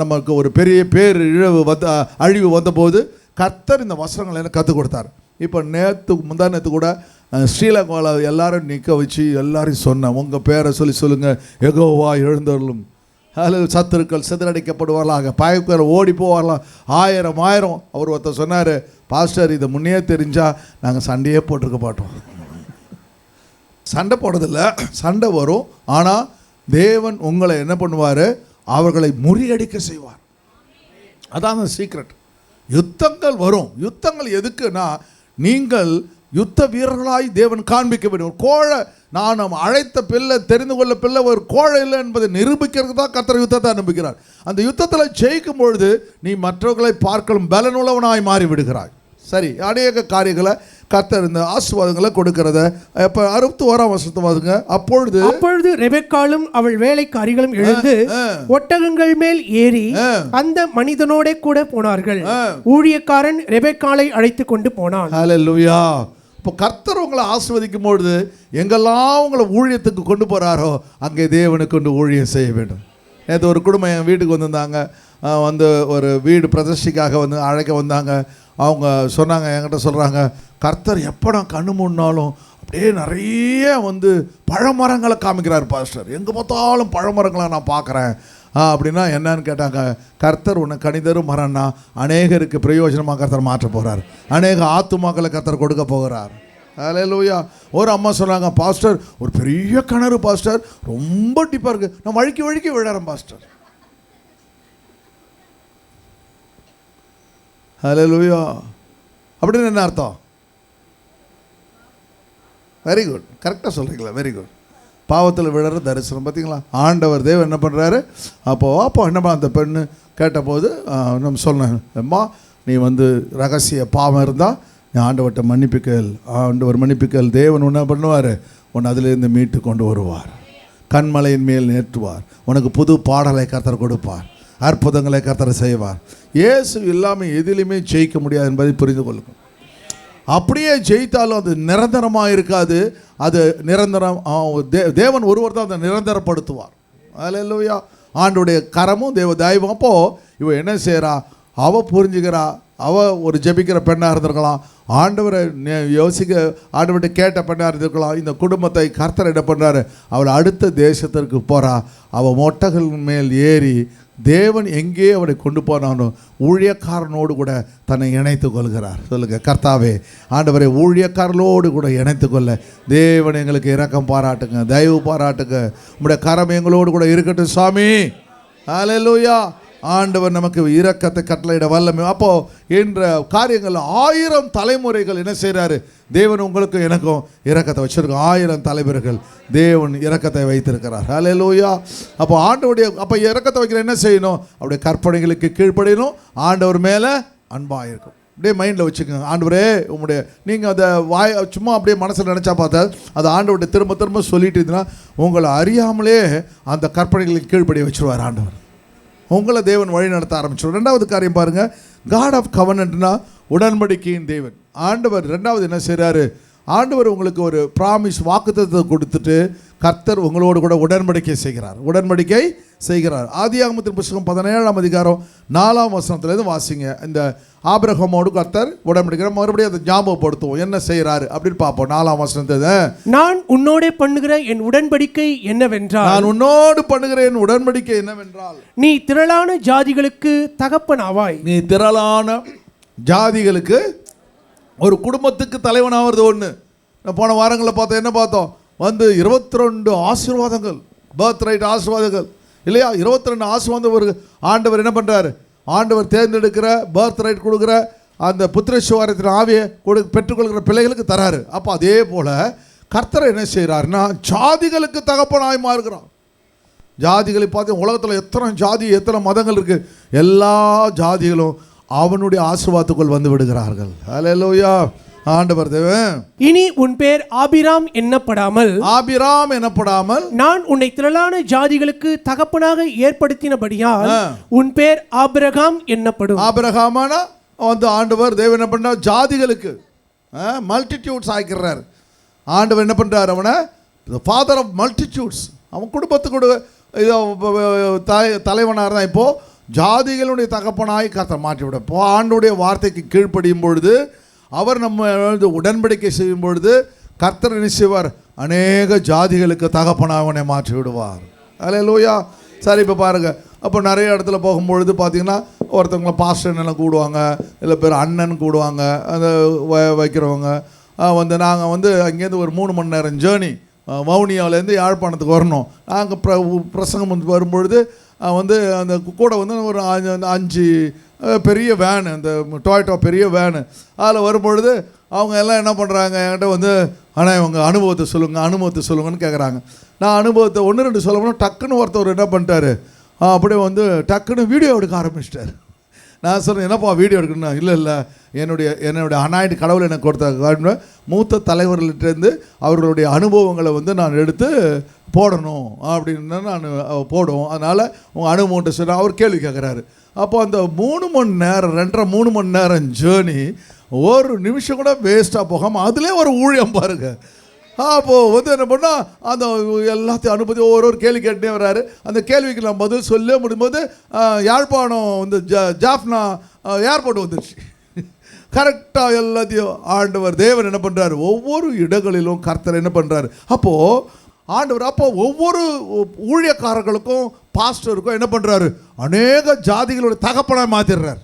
நமக்கு ஒரு பெரிய அழிவு வந்தபோது கர்த்தர் இந்த வசனங்களை எனக்கு கற்றுக் கொடுத்தார். இப்போ முந்தா நேற்று கூட ஸ்ரீலங்காவில் எல்லாரும் நிற்க வச்சு எல்லாரையும் சொன்னேன், உங்கள் பேரை சொல்லுங்கள், யெகோவா எழுந்தருளும், அதில் சத்துருக்கள் சிதறடிக்கப்படுவார்களாக, பாய்கள் ஓடி போவார்களாம், 1000. அவர் ஒருத்தர் சொன்னார், பாஸ்டர் இதை முன்னே தெரிஞ்சால் நாங்கள் சண்டையே போட்டிருக்க மாட்டோம். சண்டை போடுறதில்ல, சண்டை வரும், ஆனால் தேவன் உங்களை என்ன பண்ணுவார்? அவர்களை முறியடிக்க செய்வார். அதான் அந்த சீக்ரெட். யுத்தங்கள் வரும். யுத்தங்கள் எதுக்குன்னா, நீங்கள் யுத்த வீரர்களாய் தேவன் காண்பிக்க வேண்டும். ஒரு கோழை, நான் அழைத்த பிள்ளை, தெரிந்து கொள்ள பிள்ளை ஒரு கோழை இல்லை என்பதை நிரூபிக்கிறதுக்கு தான் கர்த்தர் யுத்தத்தை அனுப்புகிறார். அந்த யுத்தத்தில் ஜெயிக்கும் பொழுது நீ மற்றவர்களை பார்க்கலும் பலனுள்ளவனாய் மாறி விடுகிறாய். சரி, அநேக காரியங்களை கர்த்தர் இந்த ஆசீர்வாதங்களை கொடுக்கிறத இப்போ 61ஆம் வசனத்தை வாதுங்க. அப்பொழுது ரெபெக்காளும் அவள் வேலைக்காரிகளும் எழுந்து ஒட்டகங்கள் மேல் ஏறி அந்த மனிதனோட கூட போனார்கள். ஊழியக்காரன் ரெபெக்காளை அழைத்து கொண்டு போனான். ஹல்லேலூயா. இப்போ கர்த்தர் உங்களை ஆசீர்வதிக்கும் பொழுது எங்கெல்லாம் உங்களை ஊழியத்துக்கு கொண்டு போகிறாரோ அங்கே தேவனுக்கு கொண்டு ஊழியம் செய்ய வேண்டும். நேற்று ஒரு குடும்பம் என் வீட்டுக்கு வந்திருந்தாங்க. வந்து ஒரு வீடு பிரதிஷ்டைக்காக வந்து அழைக்க வந்தாங்க. அவங்க சொன்னாங்க, என்கிட்ட சொல்கிறாங்க, கர்த்தர் எப்போ நான் கண்ணு மூடினாலும் அப்படியே நிறைய வந்து பழமரங்களை காமிக்கிறார் பாஸ்டர், எங்கே பார்த்தாலும் பழமரங்களை நான் பார்க்குறேன் அப்படின்னா என்னன்னு கேட்டாங்க. கர்த்தர் உன்னை கனிதரும் மரம்னா அநேகருக்கு பிரயோஜனமாக கர்த்தர் மாற்ற போகிறார். அநேக ஆத்துமாக்களை கர்த்தர் கொடுக்க போகிறார். ஹல்லேலூயா. ஒரு அம்மா சொன்னாங்க, பாஸ்டர் ஒரு பெரிய கிணறு பாஸ்டர், ரொம்ப டீப்பாக இருக்கு, நான் வழுக்கி வழுக்கி விழறேன் பாஸ்டர். ஹல்லேலூயா. அப்படின்னு என்ன அர்த்தம்? வெரி குட், கரெக்டாக சொல்கிறீங்களா? Very good. பாவத்தில் விழற தரிசனம். பார்த்தீங்களா, ஆண்டவர் தேவன் என்ன பண்ணுறாரு? அப்போ என்னப்பா அந்த பெண்ணு கேட்டபோது நம்ம சொன்னேன், அம்மா நீ ரகசிய பாவம் இருந்தால் நீ ஆண்டவர்கிட்ட மன்னிப்புக்கள், ஆண்டவர் மன்னிப்புக்கள். தேவன் என்ன பண்ணுவார்? உன்னை அதிலிருந்து மீட்டு கொண்டு வருவார், கண்மலையின் மேல் நேற்றுவார், உனக்கு புது பாடலை கர்த்தர் கொடுப்பார், அற்புதங்களை கர்த்தர் செய்வார். இயேசு இல்லாமல் எதிலுமே ஜெயிக்க முடியாது என்பதை புரிந்து கொள்ளுங்கள். அப்படியே ஜெயித்தாலும் அது நிரந்தரமாக இருக்காது. அது நிரந்தரம் தேவன் ஒருவர் தான் அதை நிரந்தரப்படுத்துவார். ஹல்லேலூயா. ஆண்டுடைய கரமும் தேவ தயவும். அப்போது இவ என்ன செய்கிறா? அவள் புரிஞ்சுக்கிறா. அவள் ஒரு ஜெபிக்கிற பெண்ணாக இருந்திருக்கலாம், ஆண்டவரை ஆண்டவர்கிட்ட கேட்ட பெண்ணாக இருந்திருக்கலாம். இந்த குடும்பத்தை கர்த்தர் என்ன பண்ணுறாரு? அவள் அடுத்த தேசத்திற்கு போகிறா. அவள் மொட்டைகள் மேல் ஏறி தேவன் எங்கே அவனை கொண்டு போனானோ ஊழியக்காரனோடு கூட தன்னை இணைத்து கொள்கிறார். சொல்லுங்கள், கர்த்தாவே ஆண்டவரை ஊழியக்காரனோடு கூட இணைத்து கொள்ள தேவன் எங்களுக்கு இரக்கம் பாராட்டுங்க, தயவு பாராட்டுங்க. உங்களுடைய கரம் எங்களோடு கூட இருக்கட்டும் சாமி. ஹல்லேலூயா. ஆண்டவர் நமக்கு இரக்கத்தை கட்டளையிட வல்லமை. அப்போது என்ற காரியங்கள் 1000 தலைமுறைகள் என்ன செய்கிறாரு? தேவன் உங்களுக்கு எனக்கும் இரக்கத்தை வச்சிருக்கோம். 1000 தலைவர்கள் தேவன் இரக்கத்தை வைத்திருக்கிறார். ஹல்லேலூயா. அப்போ ஆண்டவருடைய இரக்கத்தை வைக்கிற என்ன செய்யணும்? அவருடைய கற்பனைகளுக்கு கீழ்ப்படியணும், ஆண்டவர் மேலே அன்பாக இருக்கும். அப்படியே மைண்டில் வச்சுக்கோங்க. ஆண்டவரே உங்களுடைய நீங்கள் அதை சும்மா அப்படியே மனசில் நினச்சா பார்த்தா அதை ஆண்டவர்கிட்ட திரும்ப திரும்ப சொல்லிட்டு இருந்தீங்கன்னா உங்களை அறியாமலே அந்த கற்பனைகளுக்கு கீழ்ப்படிய வச்சுருவார் ஆண்டவர். உங்களை தேவன் வழி நடத்த ஆரம்பிச்சிடும். ரெண்டாவது காரியம் பாருங்கள், காட் ஆஃப் கவனன்ட்னா உடன்படிக்கையின் தேவன். ஆண்டவர் ரெண்டாவது என்ன செய்கிறாரு? ஆண்டவர் உங்களுக்கு ஒரு ப்ராமிஸ், வாக்குத்தத்தத்தை கொடுத்துட்டு கர்த்தர் உங்களோடு கூட உடன்படிக்கை செய்கிறார். ஆதியாகமத்தின் புத்தகம் 17ஆம் அதிகாரம் 4ஆம் வசனத்துலேருந்து வாசிங்க. இந்த ஆபிரகாமோடு கர்த்தர் உடன்படிக்கை மறுபடியும் அதை ஞாபகப்படுத்துவோம். என்ன செய்கிறாரு அப்படின்னு பார்ப்போம். 4ஆம் வசனத்தை, நான் உன்னோடு பண்ணுகிற என் உடன்படிக்கை என்னவென்றால், நான் உன்னோடு பண்ணுகிற என் உடன்படிக்கை என்னவென்றால், நீ திரளான ஜாதிகளுக்கு தகப்பனாவாய். நீ திரளான ஜாதிகளுக்கு, ஒரு குடும்பத்துக்கு தலைவனாகிறது ஒன்று. போன வாரங்களில் பார்த்தோம், என்ன பார்த்தோம்? 22 ஆசீர்வாதங்கள், பர்த் ரைட் ஆசீர்வாதங்கள் இல்லையா? 22 ஆசீர்வாதம் ஆண்டவர் என்ன பண்ணுறாரு? ஆண்டவர் தேர்ந்தெடுக்கிற, பர்த் ரைட் கொடுக்குற, அந்த புத்திரசுவாரத்தின் ஆவியை பெற்றுக்கொள்கிற பிள்ளைகளுக்கு தராரு. அப்போ அதே போல் கர்த்தர் என்ன செய்கிறாருன்னா ஜாதிகளுக்கு தகப்பனாய் மாறுகிறான். ஜாதிகளை பார்த்து உலகத்தில் எத்தனை ஜாதி, எத்தனை மதங்கள் இருக்குது, எல்லா ஜாதிகளும் அவனுடைய ஆசீர்வாதத்துக்குள் வந்து விடுகிறார்கள். ஹல்லேலூயா. ஆண்டவர் தேவன், இனி உன் பேர் ஆபிராம் என்னப்படாமல் நான் உன்னை திரளான ஜாதிகளுக்கு தகப்பனாக ஏற்படுத்தினபடியால் உன் பேர் ஆபிரகாம் என்னப்படும். ஆபிரகாமானா ஆண்டவர் தேவன் என்ன பண்ண? ஜாதிகளுக்கு மல்டிடியூட்ஸ் ஆக்கிறார். ஆண்டவர் என்ன பண்ணுறார்? அவனை ஃபாதர் ஆஃப் மல்டிடியூட்ஸ். அவன் குடும்பத்துக்கு தலைவனாக இருந்தான். இப்போது ஜாதிகளுடைய தகப்பனாய் கர்த்தர் மாற்றிவிட. இப்போ ஆண்டுடைய வார்த்தைக்கு கீழ்ப்படியும் பொழுது, அவர் நம்ம உடன்படிக்கை செய்யும் பொழுது கர்த்தர் என்ன செய்வார்? அநேக ஜாதிகளுக்கு தகப்பனாக அவனை மாற்றி விடுவார். ஹல்லேலூயா. சரி, இப்போ பாருங்கள். அப்போ நிறைய இடத்துல போகும்பொழுது பார்த்தீங்கன்னா ஒருத்தவங்களை பாஸ்டர் எல்லாம் கூடுவாங்க, இல்லை பேர் அண்ணன் கூடுவாங்க. அந்த வைக்கிறவங்க நாங்கள் அங்கேருந்து ஒரு 3 மணி நேரம் ஜேர்னி வவுனியாவிலேருந்து யாழ்ப்பாணத்துக்கு வரணும். நாங்கள் பிரசங்கம் வரும்பொழுது அந்த கூட ஒரு 5 பெரிய வேனு, அந்த டொயோட்டோ பெரிய வேனு, அதில் வரும்பொழுது அவங்க எல்லாம் என்ன பண்ணுறாங்க? என்கிட்ட ஆனால் இவங்க அனுபவத்தை சொல்லுங்கன்னு கேட்குறாங்க. நான் அனுபவத்தை 1-2 சொல்லணும். டக்குன்னு ஒருத்தர் என்ன பண்ணிட்டாரு? அப்படியே டக்குன்னு வீடியோ எடுக்க ஆரம்பிச்சிட்டார். நான் சொன்னேன், என்னப்பா வீடியோ எடுக்கணும்? இல்லை என்னுடைய அனாயிட்டு கடவுள் எனக்கு கொடுத்த மூத்த தலைவர்கள்ட்டேருந்து அவர்களுடைய அனுபவங்களை நான் எடுத்து போடணும் அப்படின்னு நான் போடுவோம். அதனால் உங்கள் அனுபவத்தை சொன்னால் அவர் கேள்வி கேட்குறாரு. அப்போ அந்த 3 மணி நேரம் 2.5-3 மணி நேரம் ஜேர்னி ஒரு நிமிஷம் கூட வேஸ்ட்டாக போகாமல் அதிலே ஒரு ஊழியம் பாருங்கள். அப்போது என்ன பண்ணால் அந்த எல்லாத்தையும் அனுப்பி ஒரு கேள்வி கேட்டுனே வர்றாரு. அந்த கேள்விக்கு நான் பதில் சொல்ல முடியும்போது யாழ்ப்பாணம் ஜாஃப்னா ஏர்போர்ட் வந்துடுச்சு. கரெக்டாக எல்லாத்தையும் ஆண்டவர் தேவன் என்ன பண்ணுறாரு? ஒவ்வொரு இடங்களிலும் கர்த்தர் என்ன பண்ணுறாரு? அப்போது ஆண்டவர் ஒவ்வொரு ஊழியக்காரர்களுக்கும் பாஸ்டருக்கும் என்ன பண்ணுறாரு? அநேக ஜாதிகளோட தகப்பனாக மாற்றிடுறார்.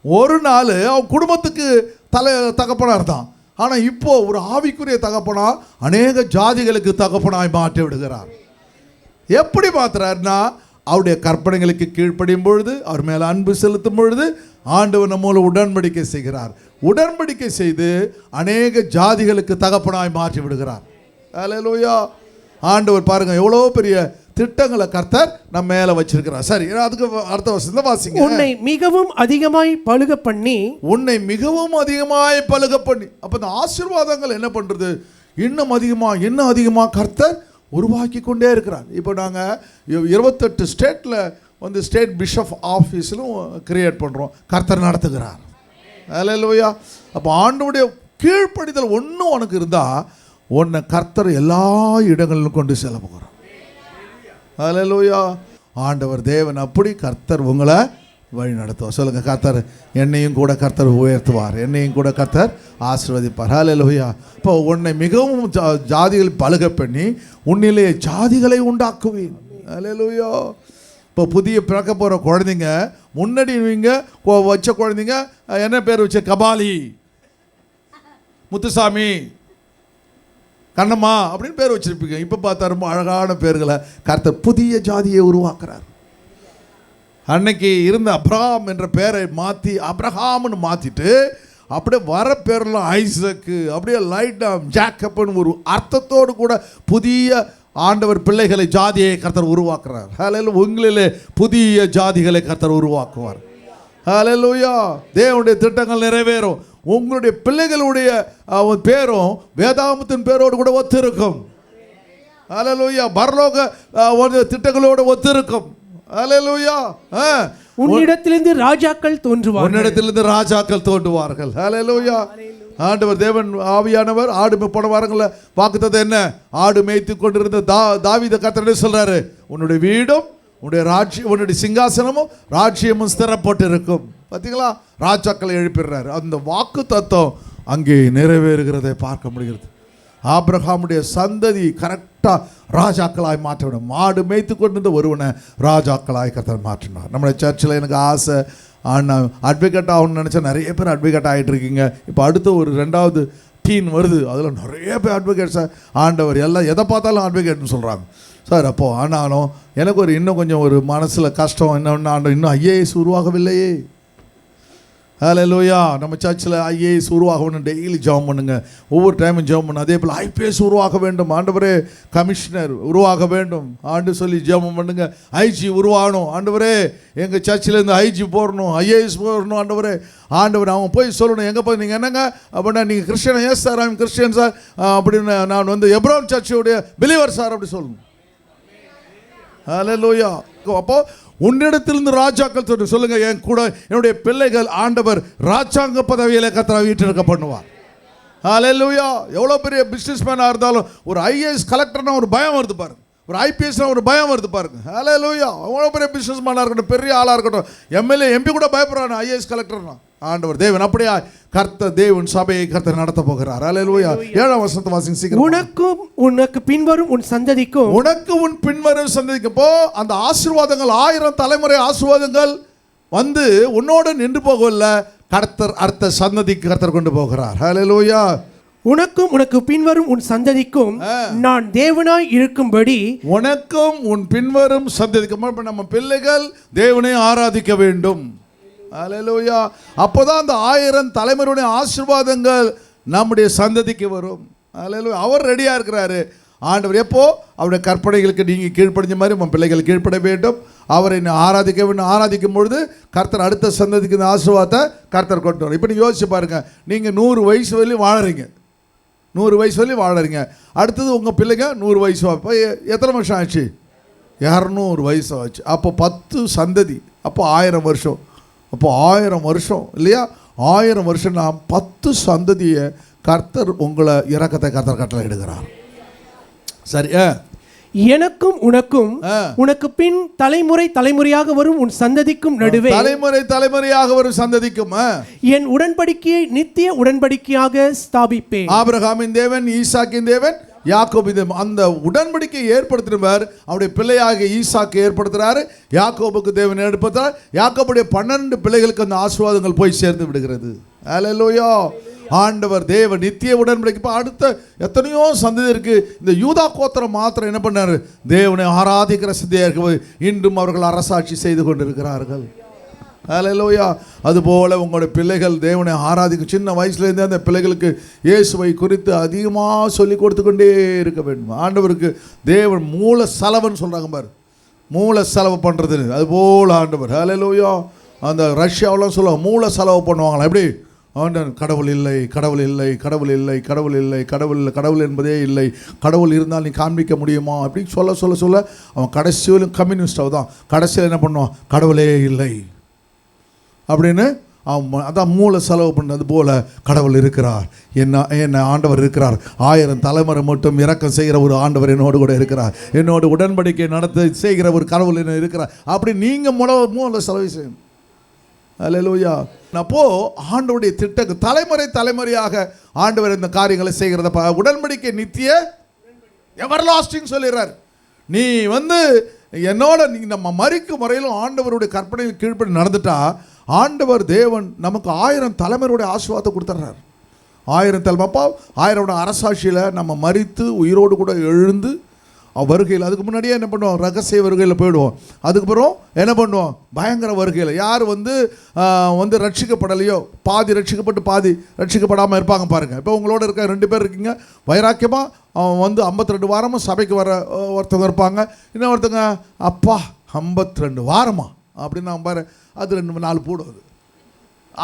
ஒரு நாள் அவன் குடும்பத்துக்கு தகப்பனாக இருந்தான். ஆனால் இப்போ ஒரு ஆவிக்குரிய தகப்பனா அநேக ஜாதிகளுக்கு தகப்பனாய் மாற்றி விடுகிறார். எப்படி மாத்துறாருன்னா, அவருடைய கற்பனைகளுக்கு கீழ்ப்படியும் பொழுது, அவர் மேலே அன்பு செலுத்தும் பொழுது ஆண்டவர் நம்மோடு உடன்படிக்கை செய்கிறார். உடன்படிக்கை செய்து அநேக ஜாதிகளுக்கு தகப்பனாய் மாற்றி விடுகிறார். அல்லேலூயா. ஆண்டவர் பாருங்க எவ்வளோ பெரிய திட்டங்களை கர்த்தர் நம்ம மேல வச்சிருக்கிறார். சரி, அதுக்கு அடுத்த வசனத்தை வாசிங்க. உன்னை மிகவும் அதிகமாய் பலுக பண்ணி. உன்னை மிகவும் அதிகமாய் பலுக பண்ணி. அப்ப இந்த ஆசீர்வாதங்கள் என்ன பண்றது? இன்னும் அதிகமாக கர்த்தர் உருவாக்கி கொண்டே இருக்கிறார். இப்போ நாங்கள் 28 ஸ்டேட்டில் வந்து ஸ்டேட் பிஷப் ஆஃபீஸிலும் கிரியேட் பண்ணுறோம். கர்த்தர் நடத்துகிறார். அல்லேலூயா. அப்போ ஆண்டவருடைய கீழ்ப்படிதல் ஒன்றும் உனக்கு இருந்தால் உன்னை கர்த்தர் எல்லா இடங்களிலும் கொண்டு செல்ல போகிறார். அல்லேலூயா. ஆண்டவர் தேவன் அப்படி கர்த்தர் உங்களை வழி நடத்துவார். சொல்லுங்க, கர்த்தர் என்னையும் கூட கர்த்தர் உயர்த்துவார், என்னையும் கூட கர்த்தர் ஆசீர்வதிப்பார். ஹல்லேலூயா. இப்போ உன்னை மிகவும் ஜாதிகள் பலுக பண்ணி உன்னிலே ஜாதிகளை உண்டாக்குவேன். ஹல்லேலூயா. இப்போ புதிய பிறக்க போகிற குழந்தைங்க முன்னாடி வச்ச குழந்தைங்க என்ன பேர் வச்ச? கபாலி, முத்துசாமி, கண்ணம்மா அப்படின்னு பேர் வச்சிருப்பீங்க. இப்போ பார்த்தா ரொம்ப அழகான பேர்களை கர்த்தர் புதிய ஜாதியை உருவாக்குறார். அன்னைக்கு இருந்த அப்ரஹாம் என்ற பேரை மாற்றி அப்ரஹாம்னு மாற்றிட்டு அப்படியே வர பேரெல்லாம் ஐசக்கு, அப்படியே லைட்டாக ஜாக்கப்னு ஒரு அர்த்தத்தோடு கூட புதிய ஆண்டவர் பிள்ளைகளை ஜாதியை கர்த்தர் உருவாக்குறார். ஹல்லேலூயா. உங்களிலே புதிய ஜாதிகளை கர்த்தர் உருவாக்குவார். ஹல்லேலூயா. தேவனுடைய திட்டங்கள் நிறைவேறும். உங்களுடைய பிள்ளைகளுடைய பேரும் வேதாமத்தின் பேரோடு கூட ஒத்திருக்கும். ஹல்லேலூயா. பரலோக திட்டங்களோடு ஒத்திருக்கும். ஹல்லேலூயா. உன்னிடத்திலிருந்து ராஜாக்கள் தோன்றுவார்கள். உன்னிடத்திலிருந்து ராஜாக்கள் தோன்றுவார்கள். ஹல்லேலூயா. ஆண்டவர் தேவன் ஆவியானவர் ஆடு போன வாரங்கள வாக்குத்தத்தம் என்ன? ஆடு மேய்த்து கொண்டிருந்த தாவீதை கர்த்தர் சொல்றாரு, உன்னுடைய வீடும் உன்னுடைய ராஜ்யம் உன்னுடைய சிங்காசனமும் ராஜ்யமும் ஸ்திரப்பட்டு இருக்கும். பார்த்தீங்களா? ராஜாக்களை எழுப்பிடுறாரு. அந்த வாக்கு தத்துவம் அங்கே நிறைவேறுகிறதை பார்க்க முடிகிறது. ஆபிரகாமுடைய சந்ததி கரெக்டாக ராஜாக்களாய் மாற்றிவிடும். மாடு மேய்த்து கொண்டிருந்த ஒருவனை ராஜாக்களாய் கர்த்தர் மாற்றினார். நம்மளுடைய சர்ச்சில் எனக்கு ஆசை, ஆனால் அட்வொகேட் ஆகணும்னு நினச்சா நிறைய பேர் அட்வொகேட் ஆகிட்டு இருக்கீங்க. இப்போ அடுத்த ஒரு 2வது டீன் வருது, அதில் நிறைய பேர் அட்வொகேட் சார். ஆண்டவர் எல்லாம் எதை பார்த்தாலும் அட்வொகேட்னு சொல்கிறாங்க சார். அப்போது ஆனாலும் எனக்கு இன்னும் கொஞ்சம் ஒரு மனசில் கஷ்டம் என்னென்னு, ஆண்டவர் இன்னும் ஐஏஎஸ் உருவாகவில்லையே. ஹல்லேலூயா. நம்ம சர்ச்சில் ஐஏஎஸ் உருவாகணும், டெய்லி ஜெபம் பண்ணுங்க, ஒவ்வொரு டைமும் ஜெபம் பண்ணு. அதே போல் ஐபிஎஸ் உருவாக வேண்டும், ஆண்டவரே கமிஷனர் உருவாக வேண்டும் ஆண்டு சொல்லி ஜெபம் பண்ணுங்க. ஐஜி உருவாகணும், ஆண்டவரே எங்கள் சர்ச்சிலேருந்து ஐஜி போடணும், ஐஏஎஸ் போடணும். ஆண்டவரே அவங்க போய் சொல்லணும், எங்கே போய் நீங்கள் என்னங்க அப்படின்னா நீங்கள் Christian? Yes sir, I'm Christian sir அப்படின்னு. நான் வந்து எப்ரோன் சர்ச்சுடைய பிலீவர் சார் அப்படி சொல்லணும். ஹல்லேலூயா. அப்போ உன்னிடத்திலிருந்து ராஜாக்கள் தோன்றும். சொல்லுங்க, என் கூட என்னுடைய பிள்ளைகள் ஆண்டவர் ராஜாங்க பதவியில கர்த்தர் வீற்றிருக்க பண்ணுவார். ஹல்லேலூயா. எவ்வளோ பெரிய பிஸ்னஸ் மேனாக இருந்தாலும் ஒரு ஐஏஎஸ் கலெக்டர்னா ஒரு பயம் வருது பாருங்க, ஒரு ஐபிஎஸ்னா ஒரு பயம் வருது பாருங்க. ஹல்லேலூயா. எவ்வளோ பெரிய பிஸ்னஸ் மேனாக இருக்கட்டும், பெரிய ஆளாக இருக்கட்டும், எம்எல்ஏ எம்பி கூட பயப்படுறாங்க ஐஏஎஸ் கலெக்டர்னா. ஆண்டவர் தேவன் அப்படியா கர்த்தர் தேவன் சபையை கர்த்தர் நடத்த போகிறார். ஹல்லேலூயா. 7ஆம் வசனத்தை வாசிங்க சீக்கிரம். உனக்கு பின்வரும் உன் சந்ததிக்கும். உனக்கு உன் பின்வரும் சந்ததிக்கும். போ அந்த ஆசீர்வாதங்கள் 1000 தலைமுறை ஆசீர்வாதங்கள் வந்து உன்னோடு நின்று போகவில்லை, கர்த்தர் அடுத்த சந்ததிக்கு கர்த்தர் கொண்டு போகிறார். ஹல்லேலூயா. உனக்கும் உனக்கு பின்வரும் உன் சந்ததிக்கும் நான் தேவனாய் இருக்கும்படி. உனக்கும் உன் பின்வரும் சந்ததிக்கும். நம்ம பிள்ளைகள் தேவனை ஆராதிக்க வேண்டும். ஹல்லேலூயா. அப்போதான் அந்த 1000 தலைமுறையுடைய ஆசீர்வாதங்கள் நம்முடைய சந்ததிக்கு வரும். ஹல்லேலூயா. அவர் ரெடியாக இருக்கிறாரு. ஆண்டவர் எப்போ அவருடைய கற்பனைகளுக்கு நீங்கள் கீழ்ப்படிஞ்ச மாதிரி உங்கள் பிள்ளைகள் கீழ்ப்பட வேண்டும், அவரை ஆராதிக்க வேண்டும். ஆராதிக்கும் பொழுது கர்த்தர் அடுத்த சந்ததிக்கு இந்த ஆசீர்வாதத்தை கர்த்தர் கொண்டு வரும். இப்போ நீங்கள் யோசிச்சு பாருங்கள், நீங்கள் 100 வயசு வரையும் வாழறீங்க, 100 வயசு வரையும் வாழறீங்க. அடுத்தது உங்கள் பிள்ளைங்க 100 வயசு. அப்போ எத்தனை வருஷம் ஆச்சு? 200 வயசு ஆச்சு. அப்போ 10 சந்ததி, அப்போ 1000 வருஷம். அப்போ 1000 வருஷம் இல்லையா? 1000 வருஷம்னா 10 சந்ததியை கர்த்தர் உங்களை இரக்கத்தை கர்த்தர் கட்டளை இடுகிறார். சரி. எனக்கும் உனக்கும் உனக்கு பின் தலைமுறை தலைமுறையாக வரும் உன் சந்ததிக்கும் நடுவே. தலைமுறை தலைமுறையாக வரும் சந்ததிக்கும் என் உடன்படிக்கையை நித்திய உடன்படிக்கையாக ஸ்தாபிப்பேன். ஆபிரகாமின் தேவன், ஈசாக்கின் தேவன், யாக்கோபு அந்த உடன்படிக்கையை ஏற்படுத்தினவர் அவருடைய பிள்ளையாக ஈசாக்கு ஏற்படுத்துறாரு, யாக்கோபுக்கு தேவன் ஏற்படுத்துறார். யாக்கோபுடைய 12 பிள்ளைகளுக்கு அந்த ஆசீர்வாதங்கள் போய் சேர்ந்து விடுகிறது. ஹல்லேலூயா. ஆண்டவர் தேவ நித்திய உடன்படிக்கை. இப்போ அடுத்த எத்தனையோ சந்ததி இருக்கு. இந்த யூதா கோத்திரம் மாத்திரம் என்ன பண்ணாரு? தேவனை ஆராதிக்கிற சந்ததியாக இருக்கு. இன்றும் அவர்கள் அரசாட்சி செய்து கொண்டிருக்கிறார்கள். ஹல்லேலூயா. அதுபோல் உங்களுடைய பிள்ளைகள் தேவனை ஆராதிக்கும். சின்ன வயசுலேருந்தே அந்த பிள்ளைகளுக்கு இயேசுவை குறித்து அதிகமாக சொல்லி கொடுத்து கொண்டே இருக்க வேண்டும். ஆண்டவருக்கு தேவன் மூல செலவுன்னு சொல்கிறாங்க பாரு, மூல செலவு பண்ணுறது. அதுபோல் ஆண்டவர் ஹல்லேலூயா. அந்த ரஷ்யாவெலாம் சொல்லுவாங்க மூல செலவு பண்ணுவாங்களாம். எப்படி? ஆண்டவன் கடவுள் இல்லை, கடவுள் இல்லை, கடவுள் இல்லை, கடவுள் இல்லை, கடவுள் இல்லை, கடவுள் என்பதே இல்லை, கடவுள் இருந்தால் நீ காண்பிக்க முடியுமா அப்படின்னு சொல்ல சொல்ல சொல்ல அவன் கடைசியிலும் கம்யூனிஸ்டாக தான். கடைசியில் என்ன பண்ணுவான்? கடவுளே இல்லை அப்படின்னு அவன் அதான் மூளை செலவு பண்ணது போல் கடவுள் இருக்கிறார், என்ன ஆண்டவர் இருக்கிறார். 1000 தலைமுறை மட்டும் இரக்கம் செய்கிற ஒரு ஆண்டவர் என்னோடு கூட இருக்கிறார், என்னோட உடன்படிக்கை நடத்த செய்கிற ஒரு கடவுள் என்ன இருக்கிறார். அப்படி நீங்கள் மூளை செலவு செய்யணும். அல்லேலூயா. அப்போது ஆண்டவருடைய திட்டங்கள் தலைமுறை தலைமுறையாக ஆண்டவர் இந்த காரியங்களை செய்கிறத உடன்படிக்கை நித்திய எவர்லாஸ்டிங் சொல்லிடுறார். நீ என்னோட நம்ம மரிக்கும் முறையிலும் ஆண்டவருடைய கற்பனையில் கீழ்ப்படி நடந்துட்டா ஆண்டவர் தேவன் நமக்கு 1000 தலைமுறையுடைய ஆசீர்வாதத்தை கொடுத்துட்றார். 1000 தலைமை. அப்போ 1000 அரசாட்சியில் நம்ம மரித்து உயிரோடு கூட எழுந்து வருகையில், அதுக்கு முன்னாடியே என்ன பண்ணுவோம்? ரகசிய வருகையில் போயிடுவோம். அதுக்கப்புறம் என்ன பண்ணுவோம்? பயங்கர வருகையில். யார் ரட்சிக்கப்படலையோ, பாதி ரட்சிக்கப்பட்டு பாதி ரட்சிக்கப்படாமல் இருப்பாங்க பாருங்கள். இப்போ உங்களோட இருக்க 2 பேர் இருக்கீங்க, வைராக்கியமாக அவன் 52 வாரமும் சபைக்கு வர ஒருத்தவங்க இருப்பாங்க. இன்னொருத்தங்க அப்பா 52 வாரமா அப்படின்னு நான் பாரு, அது 2-4 போடுவது,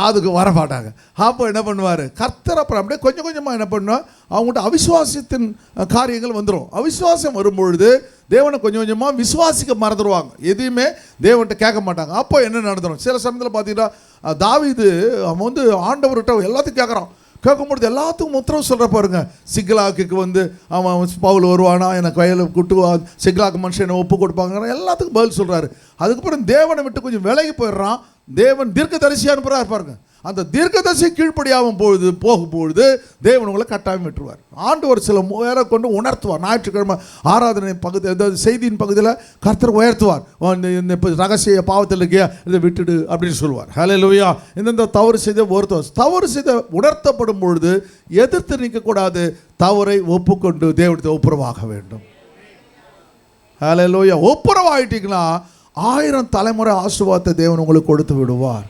அதுக்கு வர மாட்டாங்க. அப்போ என்ன பண்ணுவார் கர்த்தர்? அப்புறம் அப்படியே கொஞ்சம் கொஞ்சமாக என்ன பண்ணுவார்? அவங்கள்ட்ட அவிசுவாசத்தின் காரியங்கள் வந்துடும். அவிசுவாசம் வரும்பொழுது தேவனை கொஞ்சம் கொஞ்சமாக விசுவாசிக்க மறந்துடுவாங்க, எதையுமே தேவன்கிட்ட கேட்க மாட்டாங்க. அப்போ என்ன நடந்துடும்? சில சமயத்தில் பார்த்தீங்கன்னா தாவீது அவன் ஆண்டவர்கிட்ட எல்லாத்தையும் கேட்குறான். கேட்கும்பொழுது எல்லாத்துக்கும் உத்தரவு சொல்கிற பாருங்க. சிக்லாக்கு அவன் பவுல் வருவானா, எனக்கு வயலை கூட்டுவா, சிக்லாக்கு மனுஷனை ஒப்பு கொடுப்பாங்க, எல்லாத்துக்கும் பதில் சொல்கிறாரு. அதுக்கப்புறம் தேவனை விட்டு கொஞ்சம் விலகி போயிடுறான். தேவன் தீர்க்கதரிசி அனுப்புகிறார் பாருங்க. அந்த தீர்க்கதரிசி கீழ்ப்படியாகும் போகும்பொழுது தேவன் உங்களை கட்டாயம் விட்டுருவார். ஆண்டவர் சில பேரை கொண்டு உணர்த்துவார். ஞாயிற்றுக்கிழமை ஆராதனை பகுதி, அதாவது செய்தியின் பகுதியில் கர்த்தர் உயர்த்துவார். இந்த ரகசிய பாவத்தில் இருக்கியா, இதை விட்டுடு அப்படின்னு சொல்லுவார். ஹல்லேலூயா. இந்த தவறு செய்த தவறு செய்த உணர்த்தப்படும் பொழுது எதிர்த்து நிற்கக்கூடாது, தவறை ஒப்புக்கொண்டு தேவனத்தை ஒப்புரவாக வேண்டும். ஹல்லேலூயா. ஒப்புரவாயிட்டீங்கன்னா 1000 தலைமுறை ஆசீர்வாதத்தை தேவன் உங்களுக்கு கொடுத்து விடுவார்.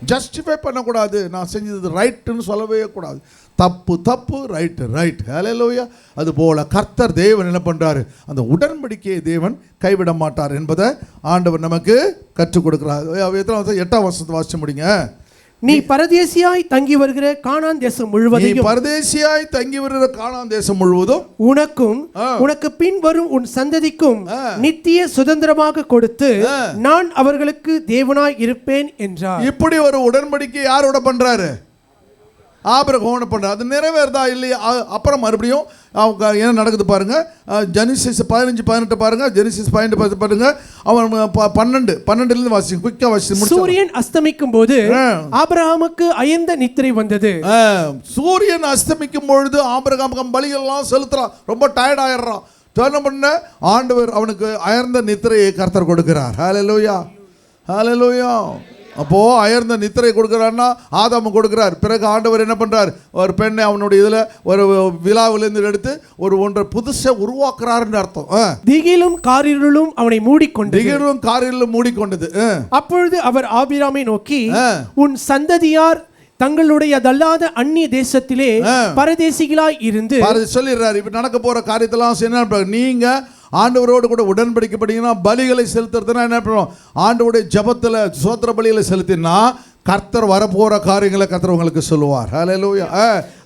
ஜஸ்டிஃபை பண்ணக்கூடாது, நான் செஞ்சது ரைட்டுன்னு சொல்லவே கூடாது. தப்பு தப்பு, ரைட்டு ரைட். ஹல்லேலூயா. அதுபோல் கர்த்தர் தேவன் என்ன பண்ணுறாரு? அந்த உடன்படிக்கையை தேவன் கைவிட மாட்டார் என்பதை ஆண்டவர் நமக்கு கற்றுக் கொடுக்குறார். 8ஆம் வசனத்தை வாசிச்சு முடிங்க. நீ பரதேசியாய் தங்கி வருகிற கானான் தேசம் முழுவதையும், பரதேசியாய் தங்கி வருகிற கானான் தேசம் முழுவதும் உனக்கும் உனக்கு பின் வரும் உன் சந்ததிக்கும் நித்திய சுதந்திரமாக கொடுத்து நான் அவர்களுக்கு தேவனாய் இருப்பேன் என்றார். இப்படி ஒரு உடன்படிக்கை யாரோட பண்றாரு? ஆபிரகாமோட பண்றாரு. அது நிறைவேறதா இல்லையா? அப்புறம் மறுபடியும் அவங்க என்ன நடக்குது பாருங்க. ஜெனிசிஸ் 15-18 பாருங்க. ஜெனிசிஸ் 15 பாருங்க. அவன் 12 வாசிங்க, குயிக்கா வாசி. சூரியன் அஸ்தமிக்கும் போது ஆபிரகாமுக்கு அயர்ந்த நித்திரை வந்தது. சூரியன் அஸ்தமிக்கும் பொழுது ஆபிரகாம் பலிகள்லாம் செலுத்துறான், ரொம்ப டயர்ட் ஆயிடுறான். என்ன பண்ண ஆண்டவர் அவனுக்கு அயர்ந்த நித்திரையை கர்த்தர் கொடுக்கிறார். ஹல்லேலூயா, ஹல்லேலூயா. அப்போது அயர்ந்த நித்திரை கொடுக்குறாருன்னா ஆதாம கொடுக்குறார். பிறகு ஆண்டவர் என்ன பண்ணுறார்? ஒரு பெண்ணை அவனுடைய இதில் ஒரு விழாவிலேருந்து எடுத்து ஒன்றை புதுசை உருவாக்குறாருன்னு அர்த்தம். திகிலும் காரிருளும் அவனை மூடிக்கொண்டது. திகிலும் காரிருளும் மூடிக்கொண்டது. அப்பொழுது அவர் ஆபிராமை நோக்கி, உன் சந்ததியார் தங்களுடையதல்லாத அந்நிய தேசத்திலே பரதேசிகளாய் இருந்து சொல்லிடுறாரு. இப்ப நடக்க போற காரியத்தெல்லாம் என்ன, நீங்க ஆண்டவரோடு கூட உடன்படிக்கைப்பட்டீங்கன்னா பலிகளை செலுத்துறதுனா என்ன பண்ணுவோம்? ஆண்டவருடைய ஜபத்தில் சோத்திர பலிகளை செலுத்தினா கர்த்தர் வரப்போற காரியங்களை கர்த்தர் உங்களுக்கு சொல்லுவார். ஹல்லேலூயா.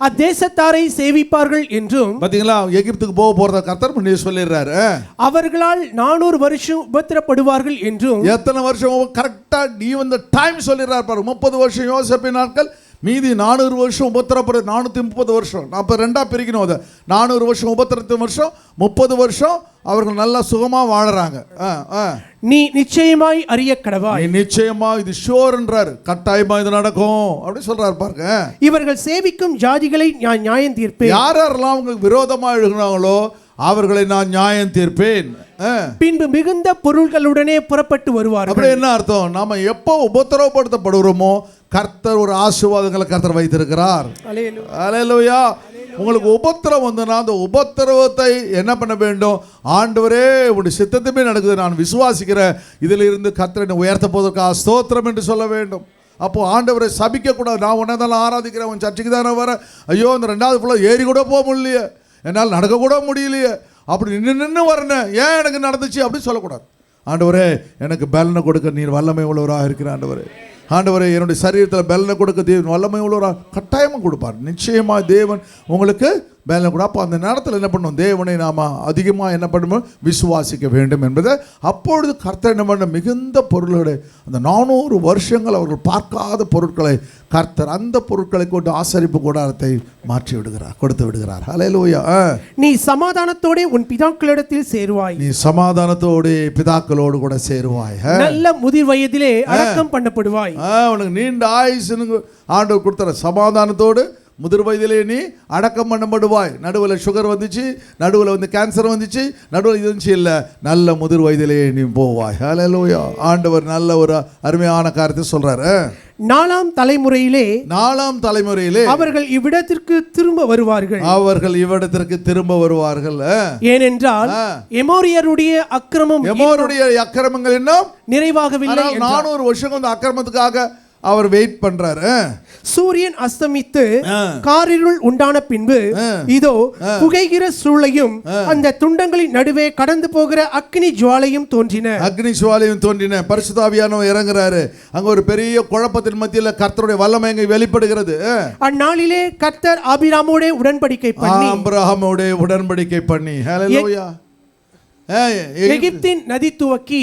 அத்தேசத்தாரை சேவிப்பார்கள் என்றும், பாத்தீங்களா, எகிப்துக்கு போறத கர்த்தர் பண்ணி சொல்லிடுறாரு. அவர்களால் 400 வருஷம் உபத்திரப்படுவார்கள் என்றும். எத்தனை வருஷம் கரெக்டா ஈவன் தி டைம் சொல்லிடுறாரு பாருங்க. 30 வருஷம் யோசேப்பின் நாட்கள், மீதி 400 வருஷம் உபத்திரப்படுது. 430 வருஷம். நான் இப்போ 2ஆக பிரிக்கணும். அதை 400 வருஷம் உபத்திரத்து வருஷம், 30 வருஷம் அவர்கள் நல்லா சுகமாக வாழறாங்க. நீ நிச்சயமாய் அறிய கடவாய். நீ நிச்சயமா, இது ஷோர்ன்றார், கட்டாயமா இது நடக்கும் அப்படி சொல்றாரு பாருங்க. இவர்கள் சேவிக்கும் ஜாதிகளை நான் நியாயம் தீர்ப்பேன். யாரெல்லாம் அவங்களுக்கு விரோதமாக எழுதினாங்களோ அவர்களை நான் நியாயம் தீர்ப்பேன். பின்பு மிகுந்த பொருள்களுடனே புறப்பட்டு வருவார்கள். அப்படி என்ன அர்த்தம்? நாம எப்போ உபத்திரவப்படுத்தப்படுகிறோமோ கர்த்தர் ஒரு ஆசீர்வாதங்களை கர்த்தர் வைத்திருக்கிறார். அல்லேலூயா. உங்களுக்கு உபத்திரம் வந்தனா அந்த உபத்திரவத்தை என்ன பண்ண வேண்டும்? ஆண்டவரே உடைய சித்தத்துமே நடக்குது, நான் விசுவாசிக்கிறேன், இதில் இருந்து கர்த்தரை உயர்த்த போவதற்காக ஸ்தோத்திரம் என்று சொல்ல வேண்டும். அப்போ ஆண்டவரை சபிக்க கூடாது. நான் உன்னை தான் ஆராதிக்கிறேன், உன் சர்ச்சைக்கு தானே வரேன், ஐயோ இந்த 2வது ஃபுல்லாக ஏறி கூட போக முடியலையே, என்னால் நடக்க கூட முடியலையே, அப்படி நின்று வரணும், ஏன் எனக்கு நடந்துச்சு அப்படின்னு சொல்லக்கூடாது. ஆண்டவரே எனக்கு பலனை கொடுக்க நீர் வல்லமை உள்ளவராக இருக்கிற ஆண்டவரே, ஆண்டவரே என்னுடைய சரீரத்தில் பலனை கொடுக்க தேவன் வல்லமை உள்ளவராக கட்டாயமாக கொடுப்பார். நிச்சயமாக தேவன் உங்களுக்கு பலனை கூட. அப்போ அந்த நேரத்தில் என்ன பண்ணுவோம்? தேவனை நாம் அதிகமாக என்ன பண்ணுவோம்? விசுவாசிக்க வேண்டும் என்பதை. அப்பொழுது கர்த்தர் என்ன பண்ண? மிகுந்த பொருள்களை, அந்த 400 வருஷங்கள் அவர்கள் பார்க்காத பொருட்களை கர்த்தர் அந்த பொருட்களை கொண்டு ஆசரிப்பு கூடாரத்தை மாற்றி விடுகிறார், கொடுத்து விடுகிறார். அல்லேலூயா. நீ சமாதானத்தோட உன் பிதாக்களிடத்தில் சேருவாய். நீ சமாதானத்தோடு பிதாக்களோடு கூட சேருவாய். நல்ல முதிர் வயதிலே அடக்கம் பண்ணப்படுவாய். உனக்கு நீண்ட ஆயுசுன்னு ஆண்டவர் கொடுத்தார். சமாதானத்தோடு முதிர் வயதிலே நீ அடக்கம் பண்ணப்படுவாய். நடுவில் சுகர் வந்துச்சு, நடுவில் வந்து கேன்சர் வந்துச்சு, நடுவில் இது வந்துச்சு, இல்லை, நல்ல முதிர் வயதிலே நீ போவாய். அல்லேலூயா. ஆண்டவர் நல்ல ஒரு அருமையான காரியத்தை சொல்றாரு. 4ஆம் தலைமுறையிலே அவர்கள் இவ்விடத்திற்கு திரும்ப வருவார்கள். ஏனென்றால் எமோரியருடைய அக்கிரமங்கள் இன்னும் நிறைவாகவில்லை. 400 வருஷம் அந்த அக்கிரமத்துக்காக அவர் வெயிட் பண்றாரு. சூரியன் அஸ்தமித்து காரிருள் உண்டான பின்பு இதோ புகைகிற சூளையும் அந்த துண்டங்களின் நடுவே கடந்து போகிற அக்னி ஜுவாலையும் தோன்றின. பரிசுத்த ஆவியானவர் இறங்குறாரு. அங்க ஒரு பெரிய குழப்பத்தின் மத்தியில் கர்த்தருடைய வல்லமை அங்கே வெளிப்படுகிறது. அந்நாளிலே கர்த்தர் ஆபிரகாமோடு உடன்படிக்கை பண்ணி ஹல்லேலூயா. எகிப்தின் நதி துவக்கி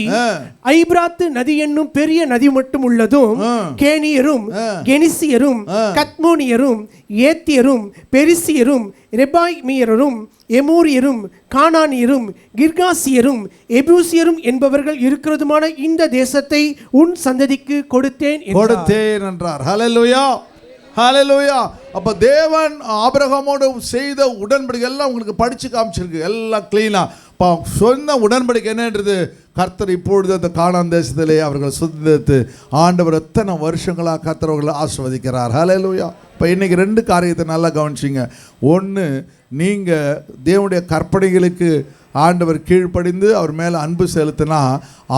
ஐபிராத்து நதி என்னும் பெரிய நதி மட்டும் உள்ளதும் கேனியரும் கெனிசியரும் கத்மோனியரும் ஏத்தியரும் பெரிசியரும் ரெபாய்மியரும் எமோரியரும் கானானியரும் கிர்காசியரும் எபூசியரும் என்பவர்கள் இருக்கிறதுமான இந்த தேசத்தை உன் சந்ததிக்கு கொடுத்தேன் என்றார். ஹல்லேலூயா. ஹல்லேலூயா. அப்ப தேவன் ஆபிரகாமோடு செய்த உடன்படிக்கை எல்லாம் உங்களுக்கு படிச்சு காமிச்சிருக்கு, எல்லாம் கிளீனா. சொன்ன உடன்படிக்கை என்னன்றது? கர்த்தர் இப்பொழுது அந்த கானான் தேசத்திலே அவர்கள் சுதந்திரத்து ஆண்டவர் எத்தனை வருஷங்களாக கர்த்தர் அவர்களை ஆசீர்வதிக்கிறார். ஹல்லேலூயா. இப்போ இன்னைக்கு 2 காரியத்தை நல்லா கவனிச்சிங்க. ஒன்று, நீங்கள் தேவனுடைய கற்பனைகளுக்கு ஆண்டவர் கீழ்ப்படிந்து அவர் மேலே அன்பு செலுத்தினா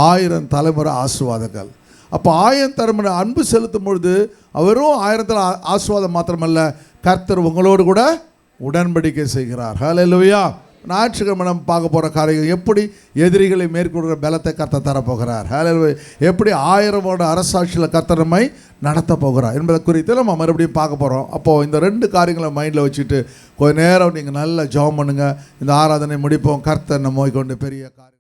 1000 தலைமுறை ஆசீர்வாதங்கள். அப்போ 1000 தலைமுறை அன்பு செலுத்தும் பொழுது அவரும் 1000 ஆசீர்வாதம் மாத்திரமல்ல, கர்த்தர் உங்களோடு கூட உடன்படிக்கை செய்கிறார். ஹல்லேலூயா. ஞாயிற்றுக்கிழமை நம்ம பார்க்க போகிற காரியம் எப்படி எதிரிகளை மேற்கொள்கிற பலத்தை கர்த்தர் தரப்போகிறார். ஹல்லேலூயா. எப்படி 1000 வருட அரசாட்சியில் கர்த்தர் நம்மை நடத்த போகிறார் என்பதை குறித்து நம்ம மறுபடியும் பார்க்க போகிறோம். அப்போது இந்த 2 காரியங்களை மைண்டில் வச்சுட்டு கொஞ்ச நேரம் நீங்கள் நல்லா ஜெபம் பண்ணுங்கள். இந்த ஆராதனை முடிப்போம். கர்த்தர் நம்மை கொண்டு பெரிய காரியம்